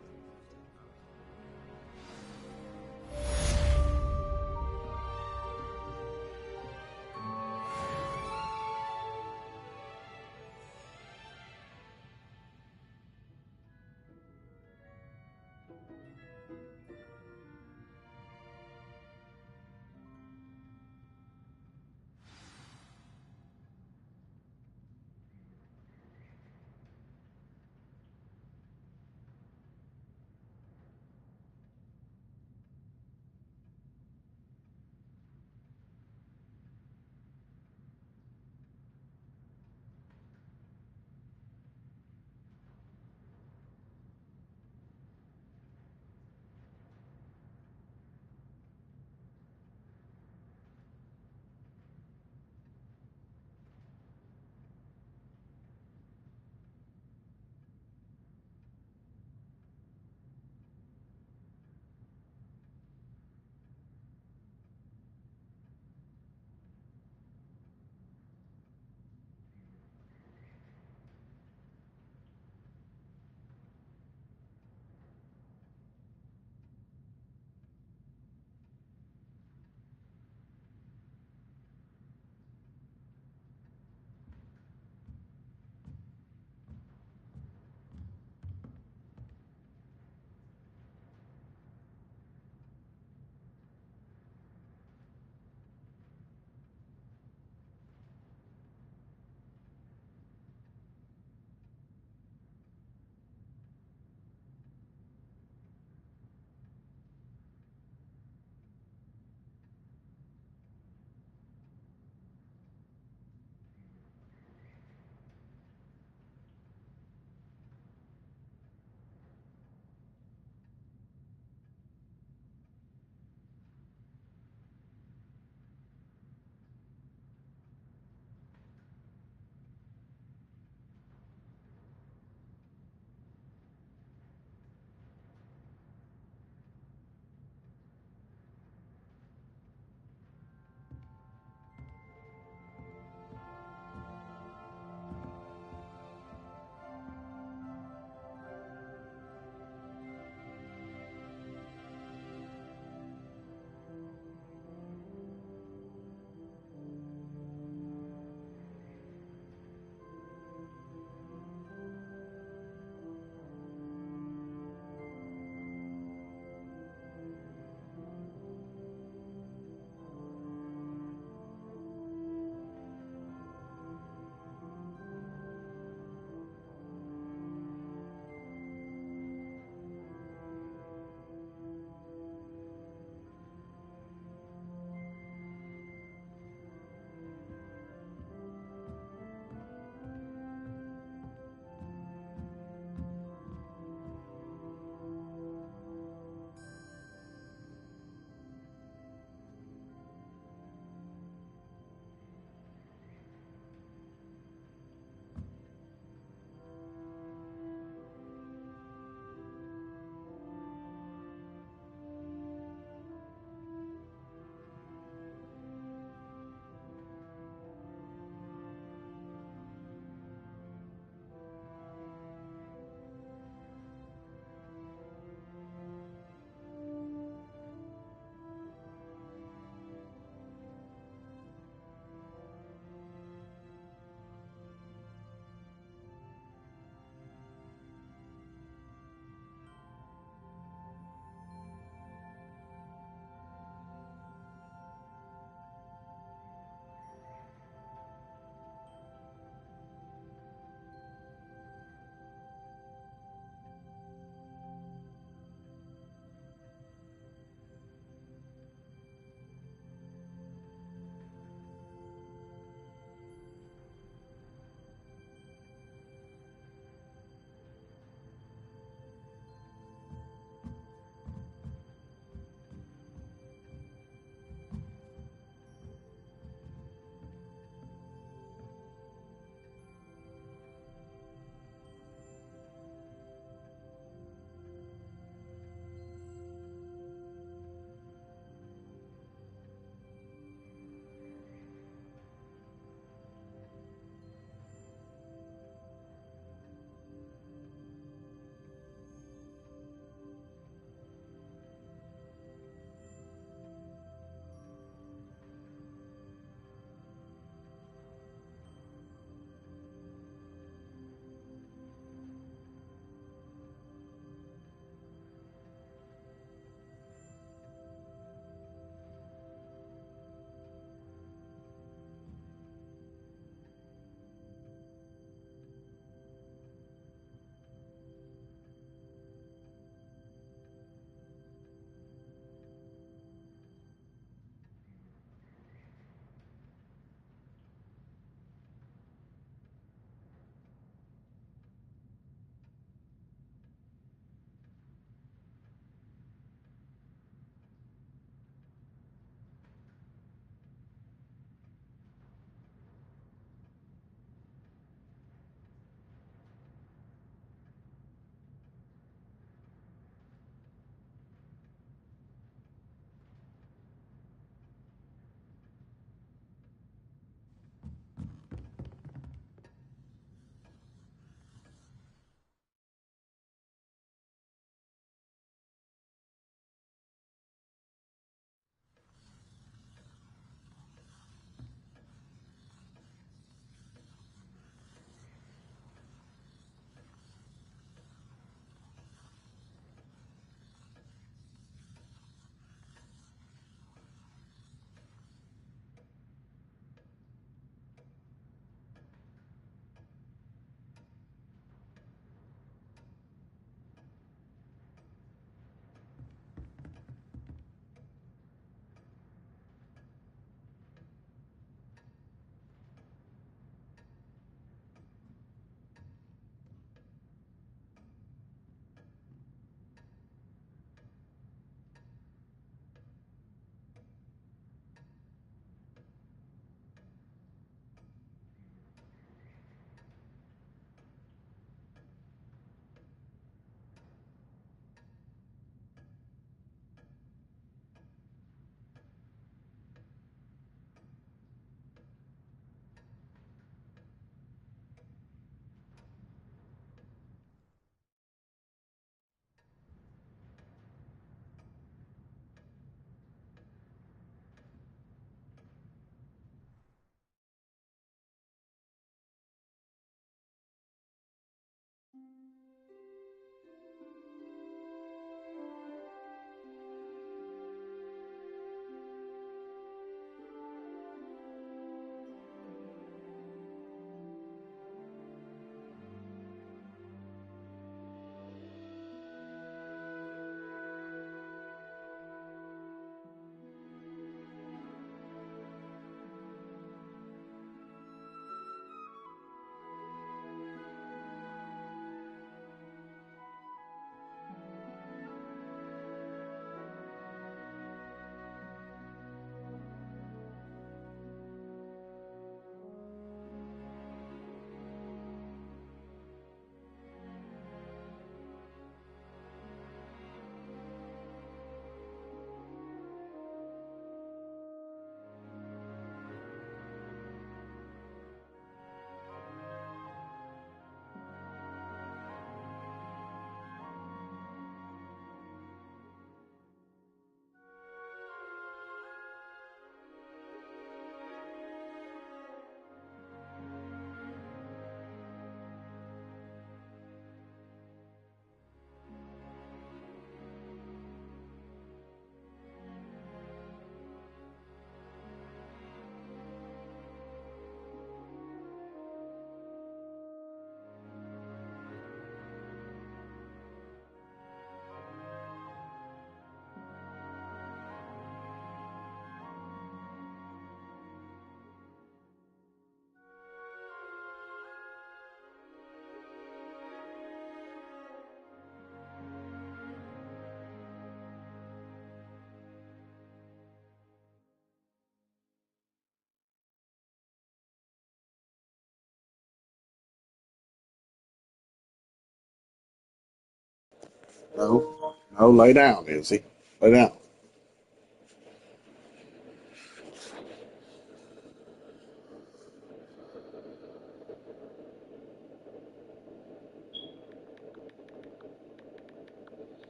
No. No, lay down, Izzy. Lay down.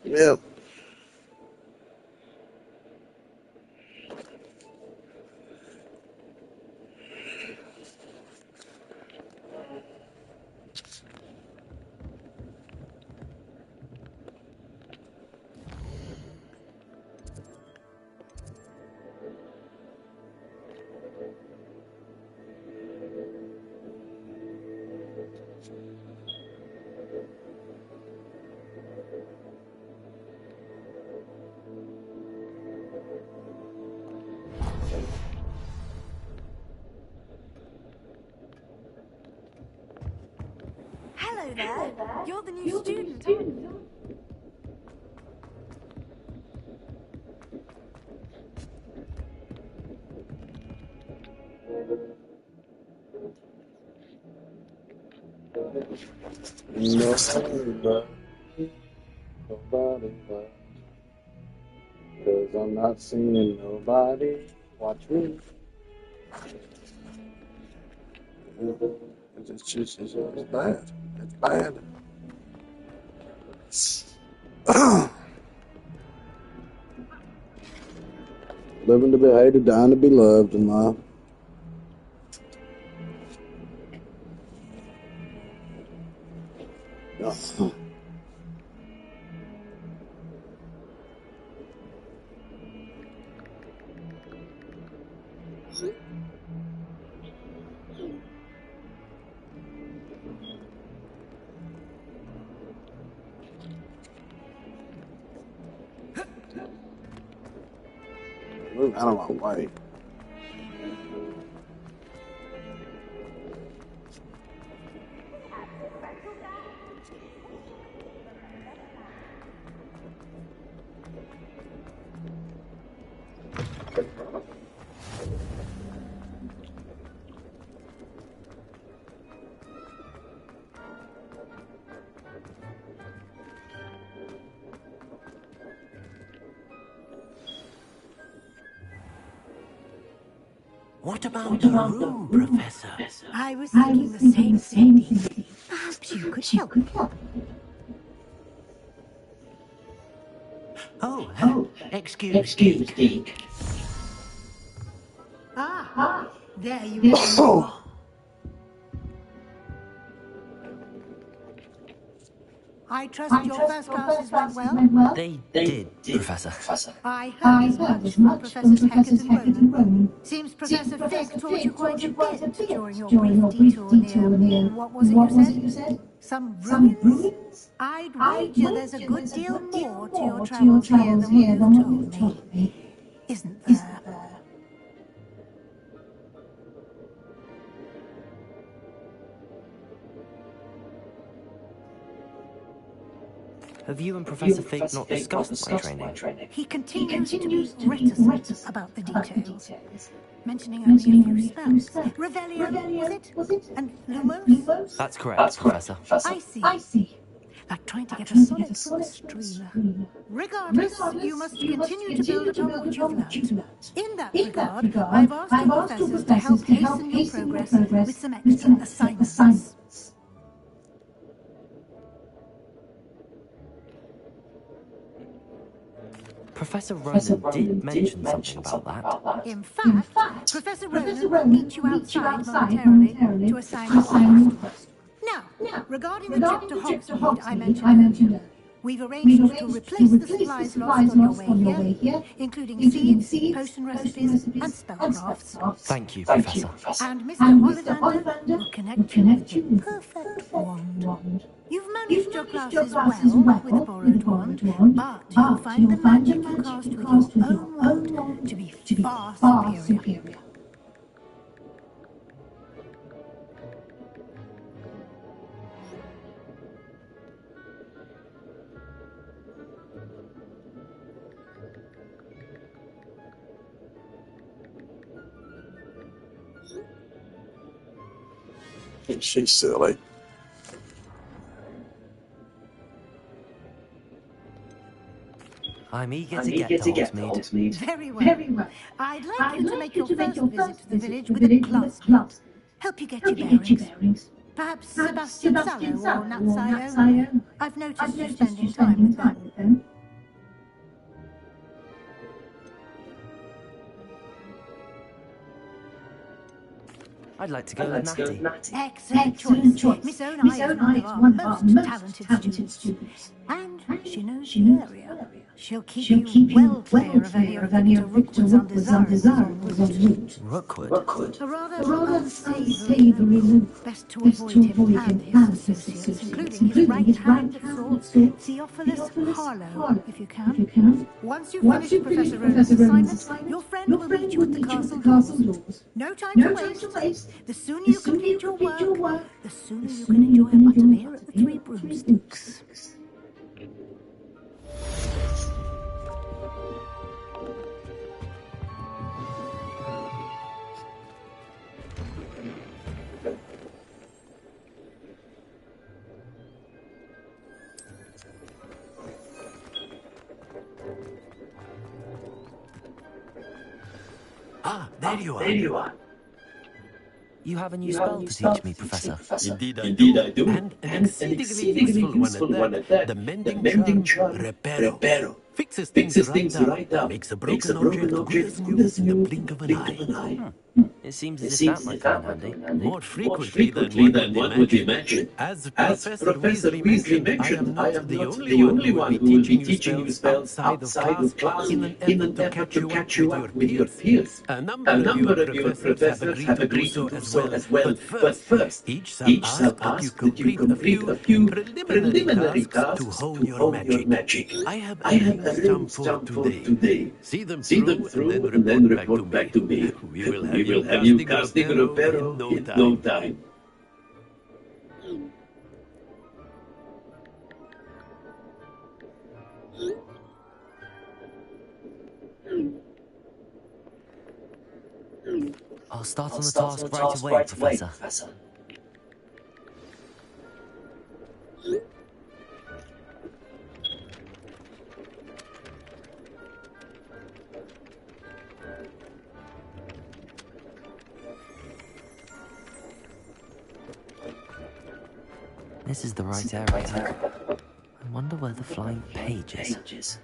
Yep. Hello there. You're the new student, aren't you? Nobody, because I'm not seeing nobody. Watch me. It's bad. It's bad. Living to be hated, dying to be loved in life. Move out of my way. What about the room, Professor? I was thinking the same thing. Perhaps you could help. Oh, excuse me. Ah, there you are. I trust your first classes went well? They did, Professor. I heard as much from Professors Hecat and Ronan. Seems Professor Fig taught you quite a bit during your brief detour near... What was it you said? Some ruins? I'd wager there's a good deal more to your travels here than what you've told me. Isn't there? Have you and Professor Fig not discussed my training? He continues to be reticent about the details, mentioning only a few spells. Revelio, was it? And Lumos? That's correct, Professor. I see. Like trying to get a solid from a streamer. Regardless, you must continue to build upon what you've learned. In that regard, I've asked your professors to help hasten your progress with some extra assignments. Professor Ronan did mention something about that. In fact, Professor Ronan will meet you outside momentarily to assign your next. Now, regarding the trip to Hogsmeade I mentioned earlier, we've arranged to replace the supplies lost on your way here, including seeds, potion recipes, and spellcrafts. Thank you, Professor. And Mr. Ollivander will connect you with the perfect wand. You've managed your classes well with a borrowed wand, but you'll find the magic you cast with your own wand to be far superior. She's silly. I'm eager to get to Hogsmeade. Very well. I'd like you to make your first visit to the village with a classmate. Help you get your bearings. Perhaps Sebastian Sallow or Nat Silo. I've noticed you spending time with them. I'd like to go with Natty. Excellent choice. Miss Onai is one of our most talented students. And she knows the area. She'll keep you well clear of any of Victor Rookwood's undesirables on route. Rookwood? A rather unsavoury loop. Best to avoid him and his associates, including his right hand of sorts, Theophilus Harlow, if you can. Once you've finished Professor Rowan's assignment, your friend will meet you at the castle doors. No time to waste. The sooner you complete your work, the sooner you can enjoy a butterbeer at the Three Broomsticks. Ah, there you are. You have a new spell to teach me, Professor. Indeed I do. And an exceedingly useful one at that. The mending charm, Reparo. Fixes things right up. Makes a broken object good as new in the blink of an eye. It seems as if that might come handy. More frequently than one would imagine. As Professor Weasley mentioned, I am not the only one who will be teaching you spells outside of class in an effort to catch you up with your peers. A number of your professors have agreed to do so as well. But first, each shall ask that you complete a few preliminary tasks to hone your magic. I have arranged some for today. See them through and then report back to me. We will have you casting Reparo in no time. I'll start on the task right away, Professor. This is the right area. I wonder where the flying page is.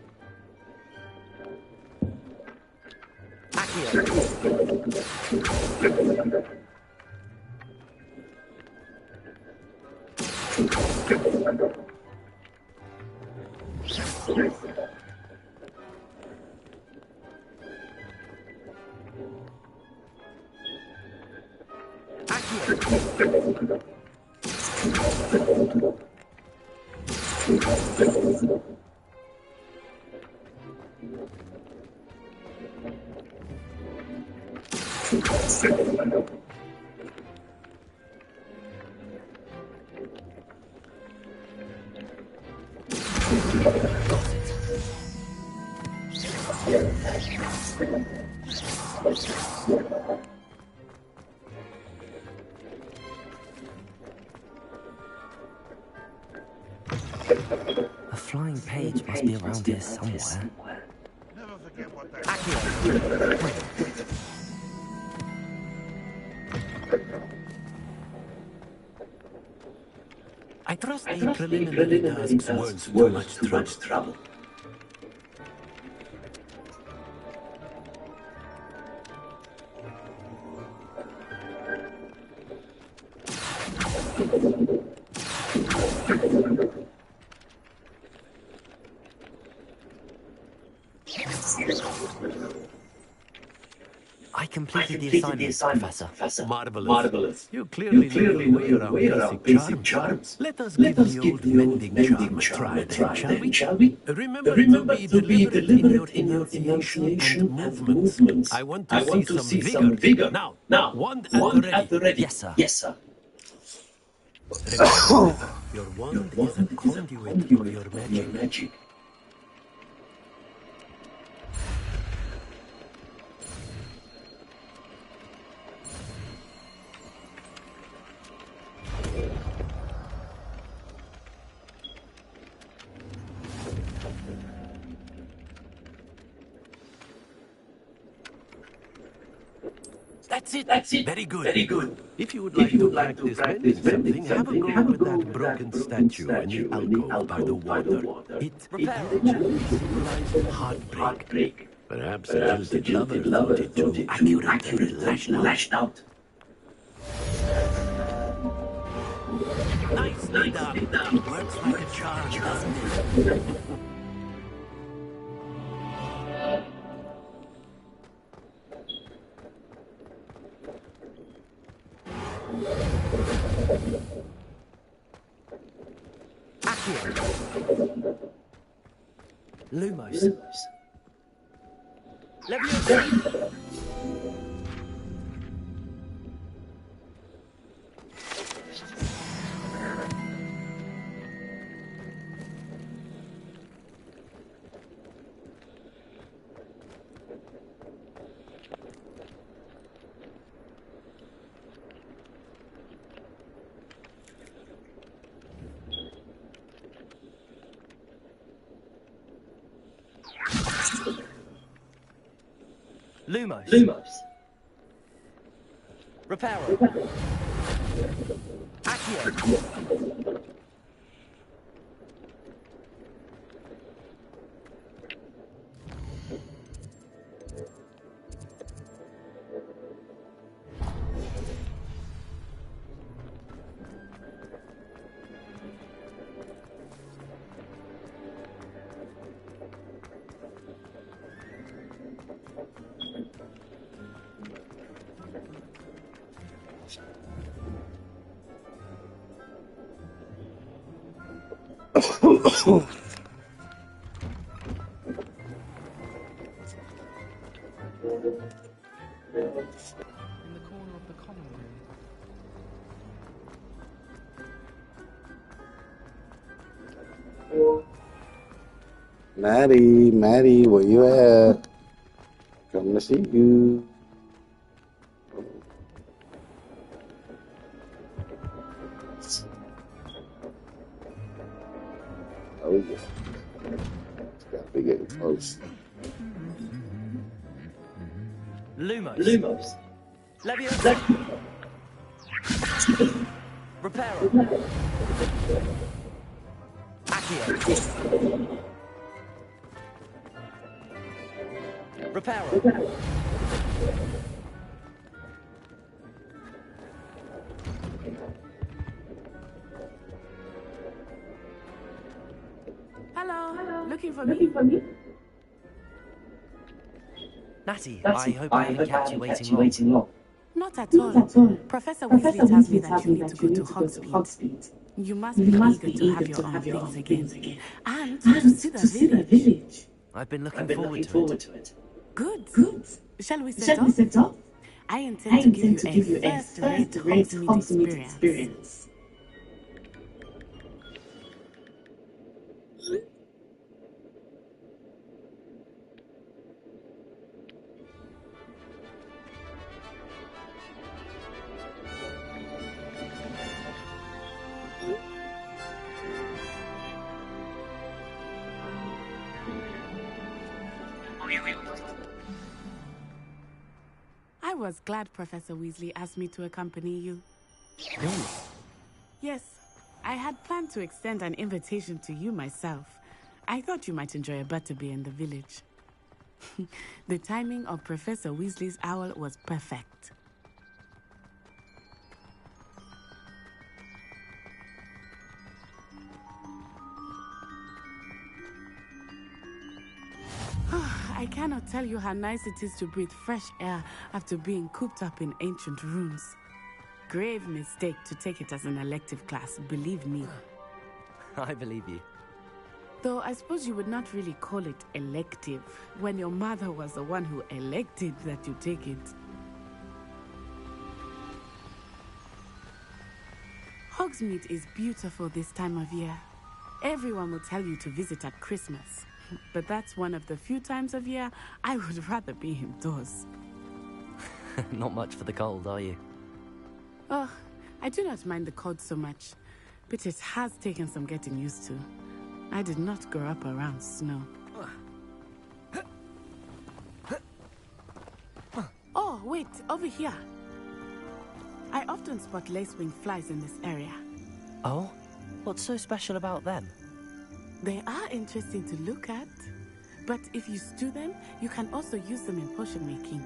A flying page must be around here somewhere. I trust the preliminary tasks weren't too much trouble. I completed the assignment, Professor. Marvelous. You clearly know the way around basic charms. Let us give the old mending charm a try then, shall we? Remember to be deliberate in your initiation and movements. I want to see some vigor. Now, wand at the ready. Yes, sir. Remember, your wand is a conduit of your magic. That's it. Very good. Very good. If you would like to practice bending something, have a go with that broken statue in the alcove by the water. It intelligently symbolized heartbreak. Perhaps the jilted lover thought it too accurate and lashed out. Nicely done. Works like a charm, doesn't it? Accio. Lumos. Leviosa. Lumos. Reparo. Accio. In the corner of the common room. Maddie, where you at? Come to see you. Oh yeah. It's gotta be getting close. Lumos. Leviosa. Reparo. Accio. Reparo. Hello. Looking for me? Natty, I hope I haven't kept you waiting long. Not at all. Professor Weasley tells me that you need to go to Hogsmeade. You must be eager to have your own things again. And to see the village. I've been looking forward to it. Good. Shall we set off? I intend to give you a first-rate Hogsmeade experience. I was glad Professor Weasley asked me to accompany you. Really? Yes, I had planned to extend an invitation to you myself. I thought you might enjoy a butterbeer in the village. The timing of Professor Weasley's owl was perfect. I cannot tell you how nice it is to breathe fresh air after being cooped up in ancient rooms. Grave mistake to take it as an elective class, believe me. I believe you. Though I suppose you would not really call it elective when your mother was the one who elected that you take it. Hogsmeade is beautiful this time of year. Everyone will tell you to visit at Christmas. But that's one of the few times of year I would rather be indoors. Not much for the cold, are you? Oh, I do not mind the cold so much, but it has taken some getting used to. I did not grow up around snow. Oh, wait, over here. I often spot lacewing flies in this area. Oh? What's so special about them? They are interesting to look at, but if you stew them, you can also use them in potion making.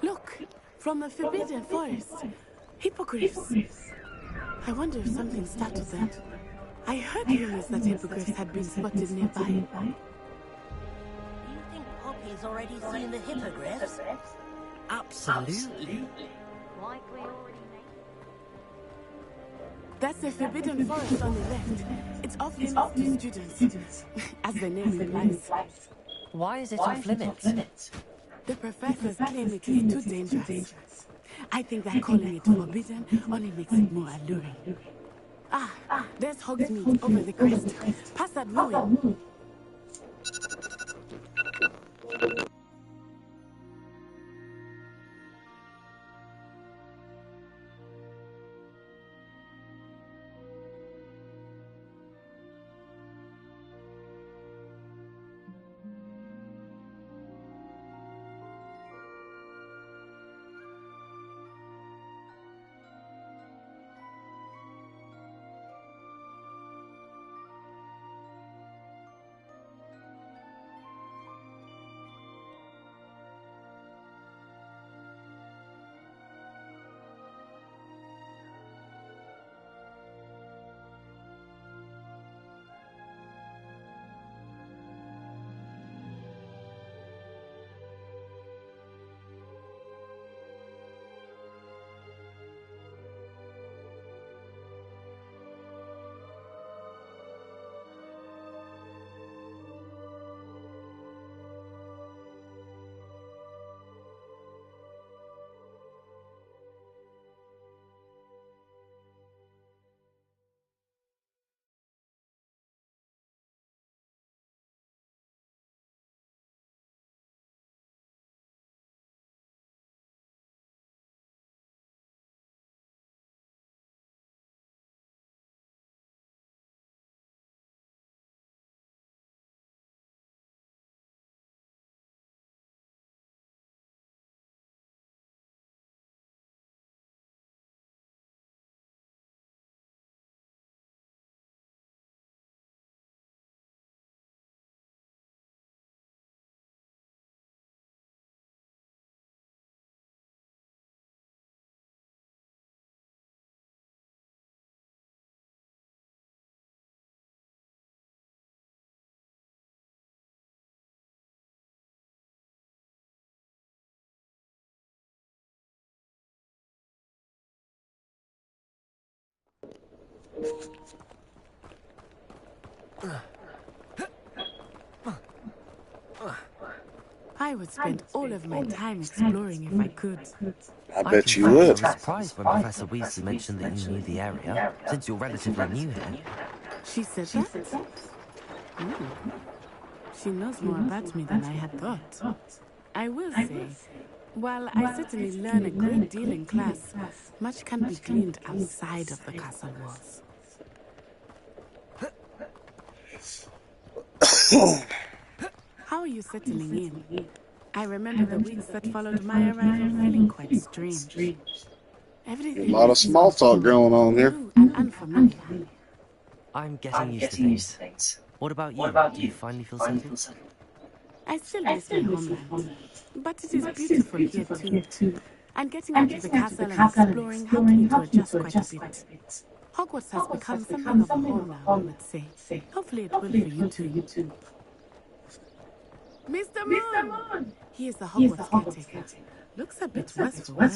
Look, from the Forbidden Forest. Hippogriffs. I wonder if something startled them. I heard rumors that hippogriffs had been spotted nearby. You think Poppy's already seen the hippogriffs? Absolutely. Like we already That's the Forbidden Forest on the left. It's off limits to students, as the name implies. Why is it off limits? The professors claim it is too dangerous. I think that calling it forbidden only makes it more alluring. Ah, there's Hogsmeade over the crest. Past that ruin. I would spend all of my time exploring if I could. I bet you would. I was surprised when Professor Weasley mentioned that you knew the area, since you're relatively new here. She said that? She knows more about me than I had thought. I will say, while I certainly learn a great deal in class, much can be gleaned outside of the castle walls. How are you settling in? I remember the weeks that followed my arrival feeling quite strange. Everything A lot of small talk going on here. and unfamiliar. I'm getting used to things. What about you? Do you finally feel settled? I still miss my homeland, but it is beautiful here too. And getting out of the castle and exploring helped me to adjust quite a bit. Hogwarts has become something of a home now, I would say. Hopefully it will for you too. Mr. Moon! He is the Hogwarts caretaker. Looks a bit worse for wear.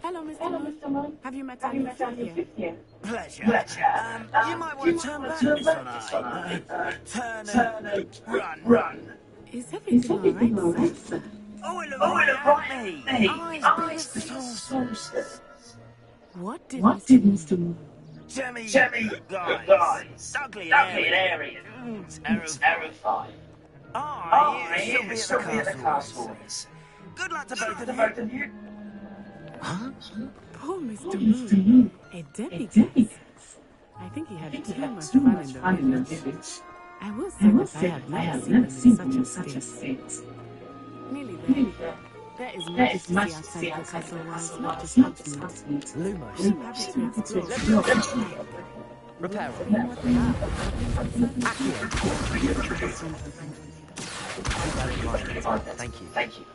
Hello, Mr. Moon. Have you met our new fifth year? Pleasure. You might want to turn back this one, turn and run. Is everything all right, sir? Oh, it looked right at me. Eyes big as saucers. What did Mr. Moon? Jemmy guys. Ugly and airy. Terrifying. You should be at the castle. Good luck to both of you. Huh? Poor Mr. Moon. A demigod. I think he had too much fun in the village. I will say that I have never seen him in such a state. Nearly there. There is much to see outside the castle walls, not just Hogsmeade. Lumos. I'm happy to explore. Repair. Thank you.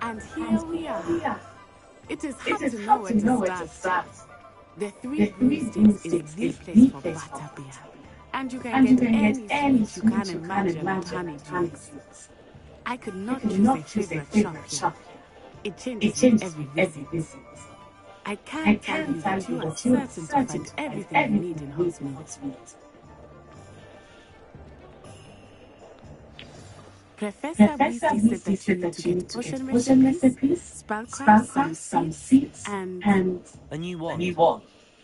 And here we are. It is hard to know where to start. The Three Broomsticks is the place for butterbeer. And you can get any sweet you can imagine at honey drinks. I could not choose a favorite shop here. It changes with every visit. I can tell you that you are certain to find everything you need in Hogsmeade. Professor Weasley said that you need to get potion recipes, spellcrafts, some seeds, and a new wand.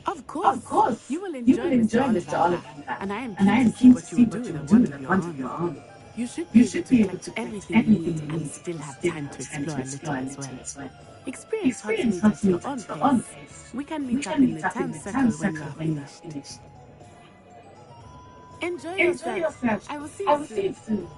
Of course. You will enjoy Mr. Ollivander, and I am keen to see what you will do with a wand of your own. You should be able to collect everything you need and still have time to explore a little as well. Experience Hogsmeade at your own pace. We can meet up in the town circle when you are finished. Enjoy yourself. I will see you soon.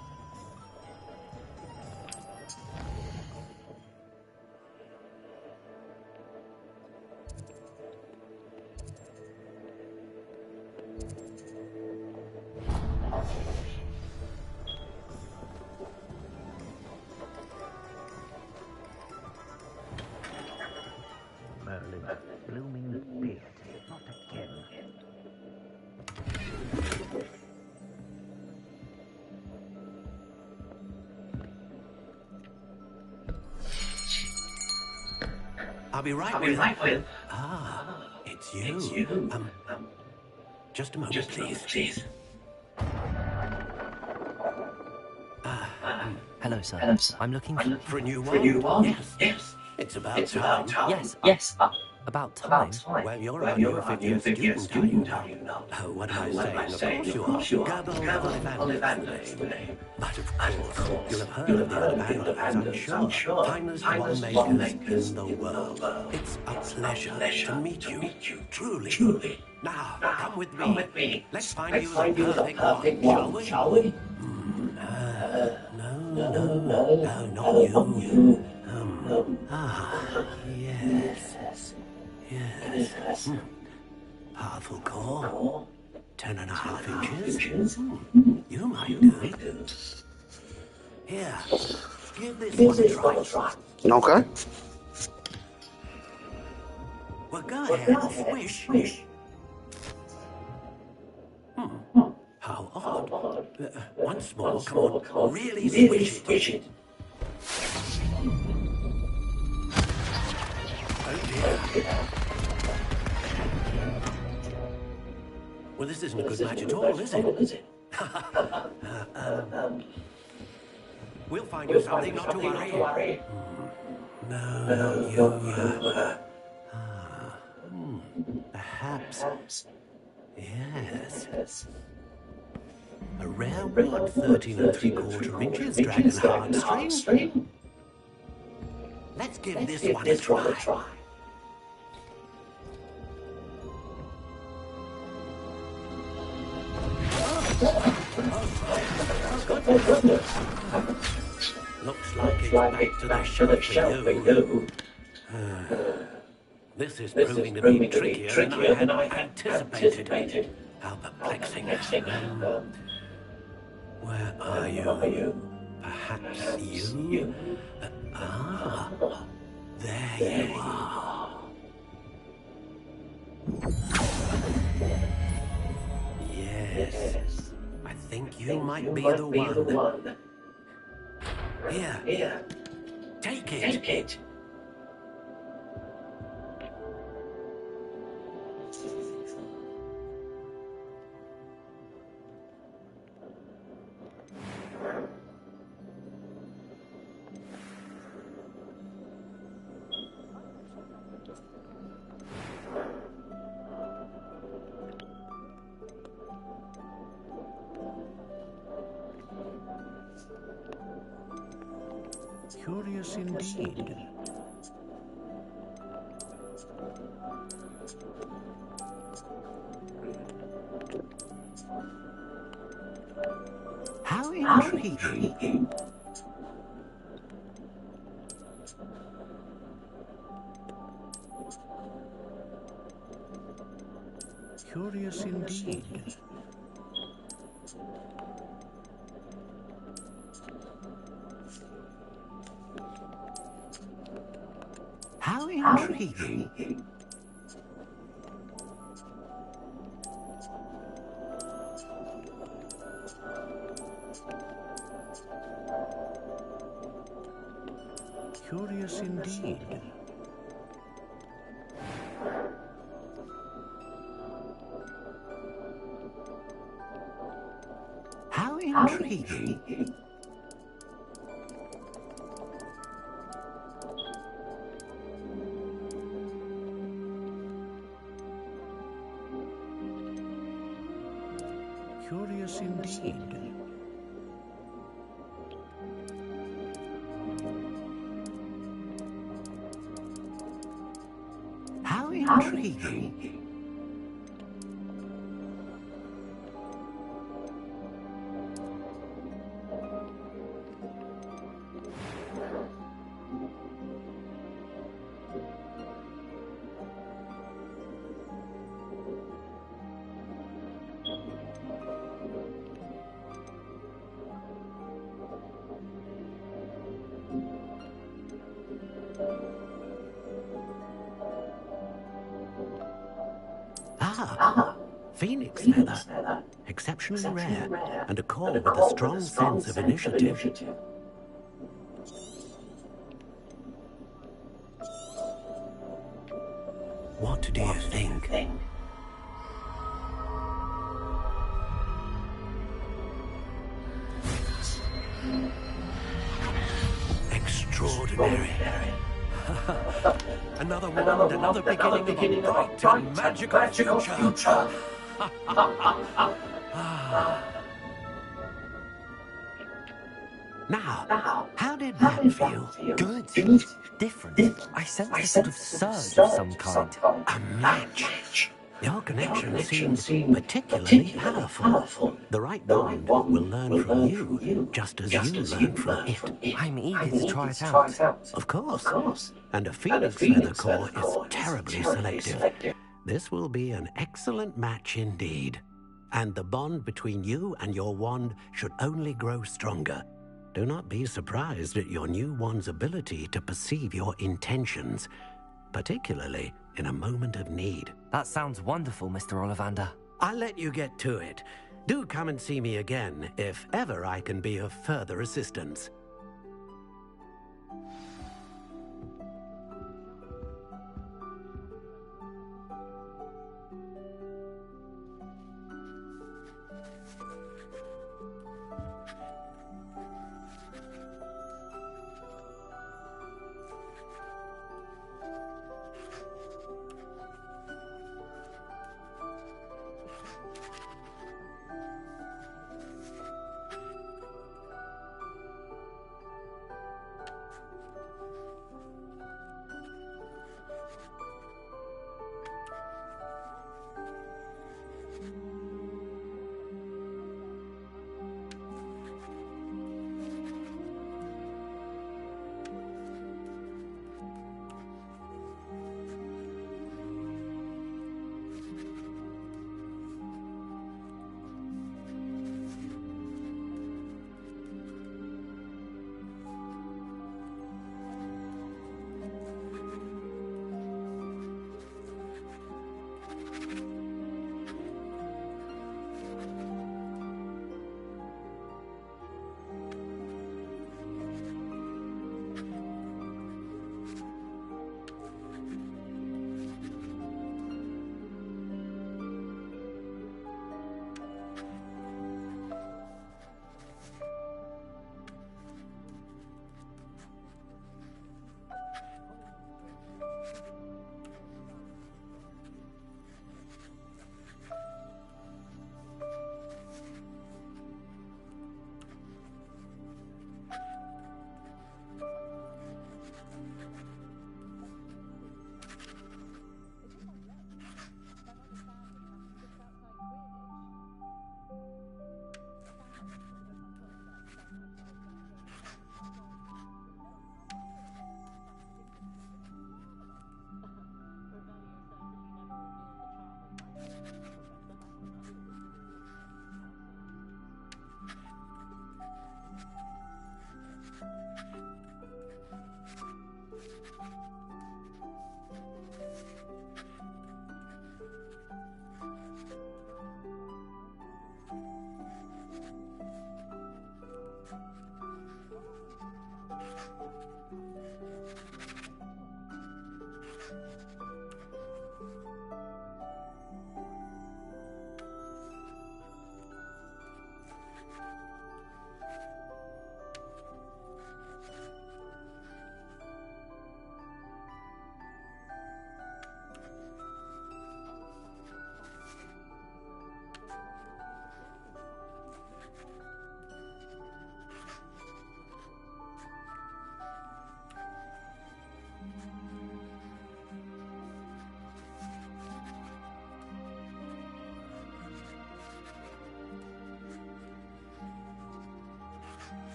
Blooming beard. Not again. I'll be right with you. Ah, it's you. Just a moment, please. Hello, sir. I'm looking for a new one. Yes. It's about time. Yes. About time? Well, you're a new 50th student, are you not? Oh, what am I saying? Of course you are. Gabble Ollivander's the name. But of course, you'll have heard of the Ollivanders, I'm sure. Finest wand-makers in the world. It's a pleasure to meet you, truly. Now, come with me. Let's find you the perfect one, shall we? No, not you. Yes. Powerful core. 10.5 inches. You might do. Here, give this one a try. Okay. Well, go ahead, swish. How odd. Once more, come on. Really squish it. Oh dear. Well, this isn't a good match at all, is it? We'll find you something, not to worry. No, perhaps. Yes. A rare wood, 13 3/4 inches, dragon hard string. Let's give this one a try. Looks like it's back to the shelf for you. This is proving to be trickier than I had anticipated. How perplexing. Where are you? Perhaps you? There you are. Yes. I think you might be the one. Here. Take it. Curious indeed. How intriguing. Curious indeed. How intriguing. Curious indeed. How intriguing. Curious indeed. How intriguing. Phoenix feather. Exceptionally rare, and a core with a strong sense of initiative. What do you think? Extraordinary. Another wand, another beginning of a bright and magical future. Now, how did that feel? Good. Different. I sense a sort of surge of some kind. A match. Your connection seems particularly powerful. The right wand will learn from you, just as you learn from it. I'm eager to try it out. Of course. And a Phoenix feather core is terribly selective. This will be an excellent match indeed. And the bond between you and your wand should only grow stronger. Do not be surprised at your new wand's ability to perceive your intentions, particularly in a moment of need. That sounds wonderful, Mr. Ollivander. I'll let you get to it. Do come and see me again if ever I can be of further assistance.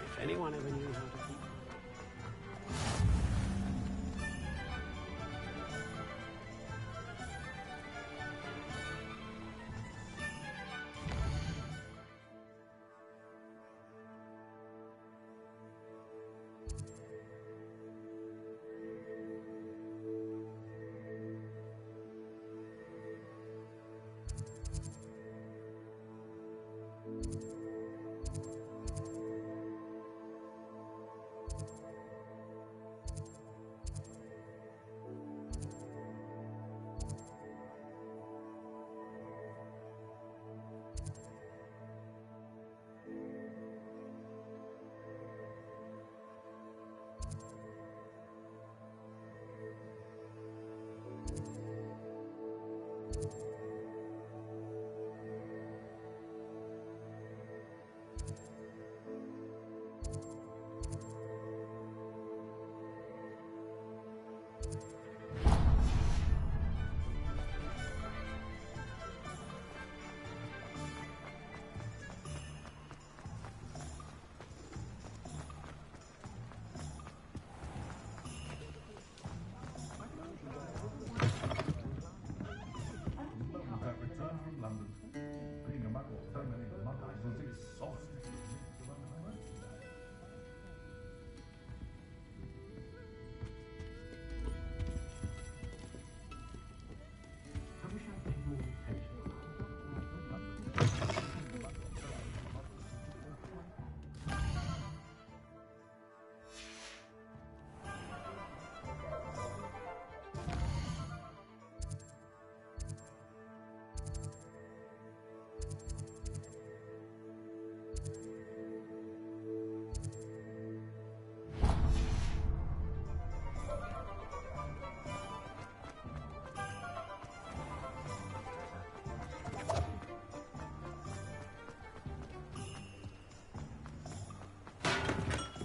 If anyone ever knew how to keep...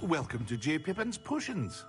Welcome to J. Pippin's Potions.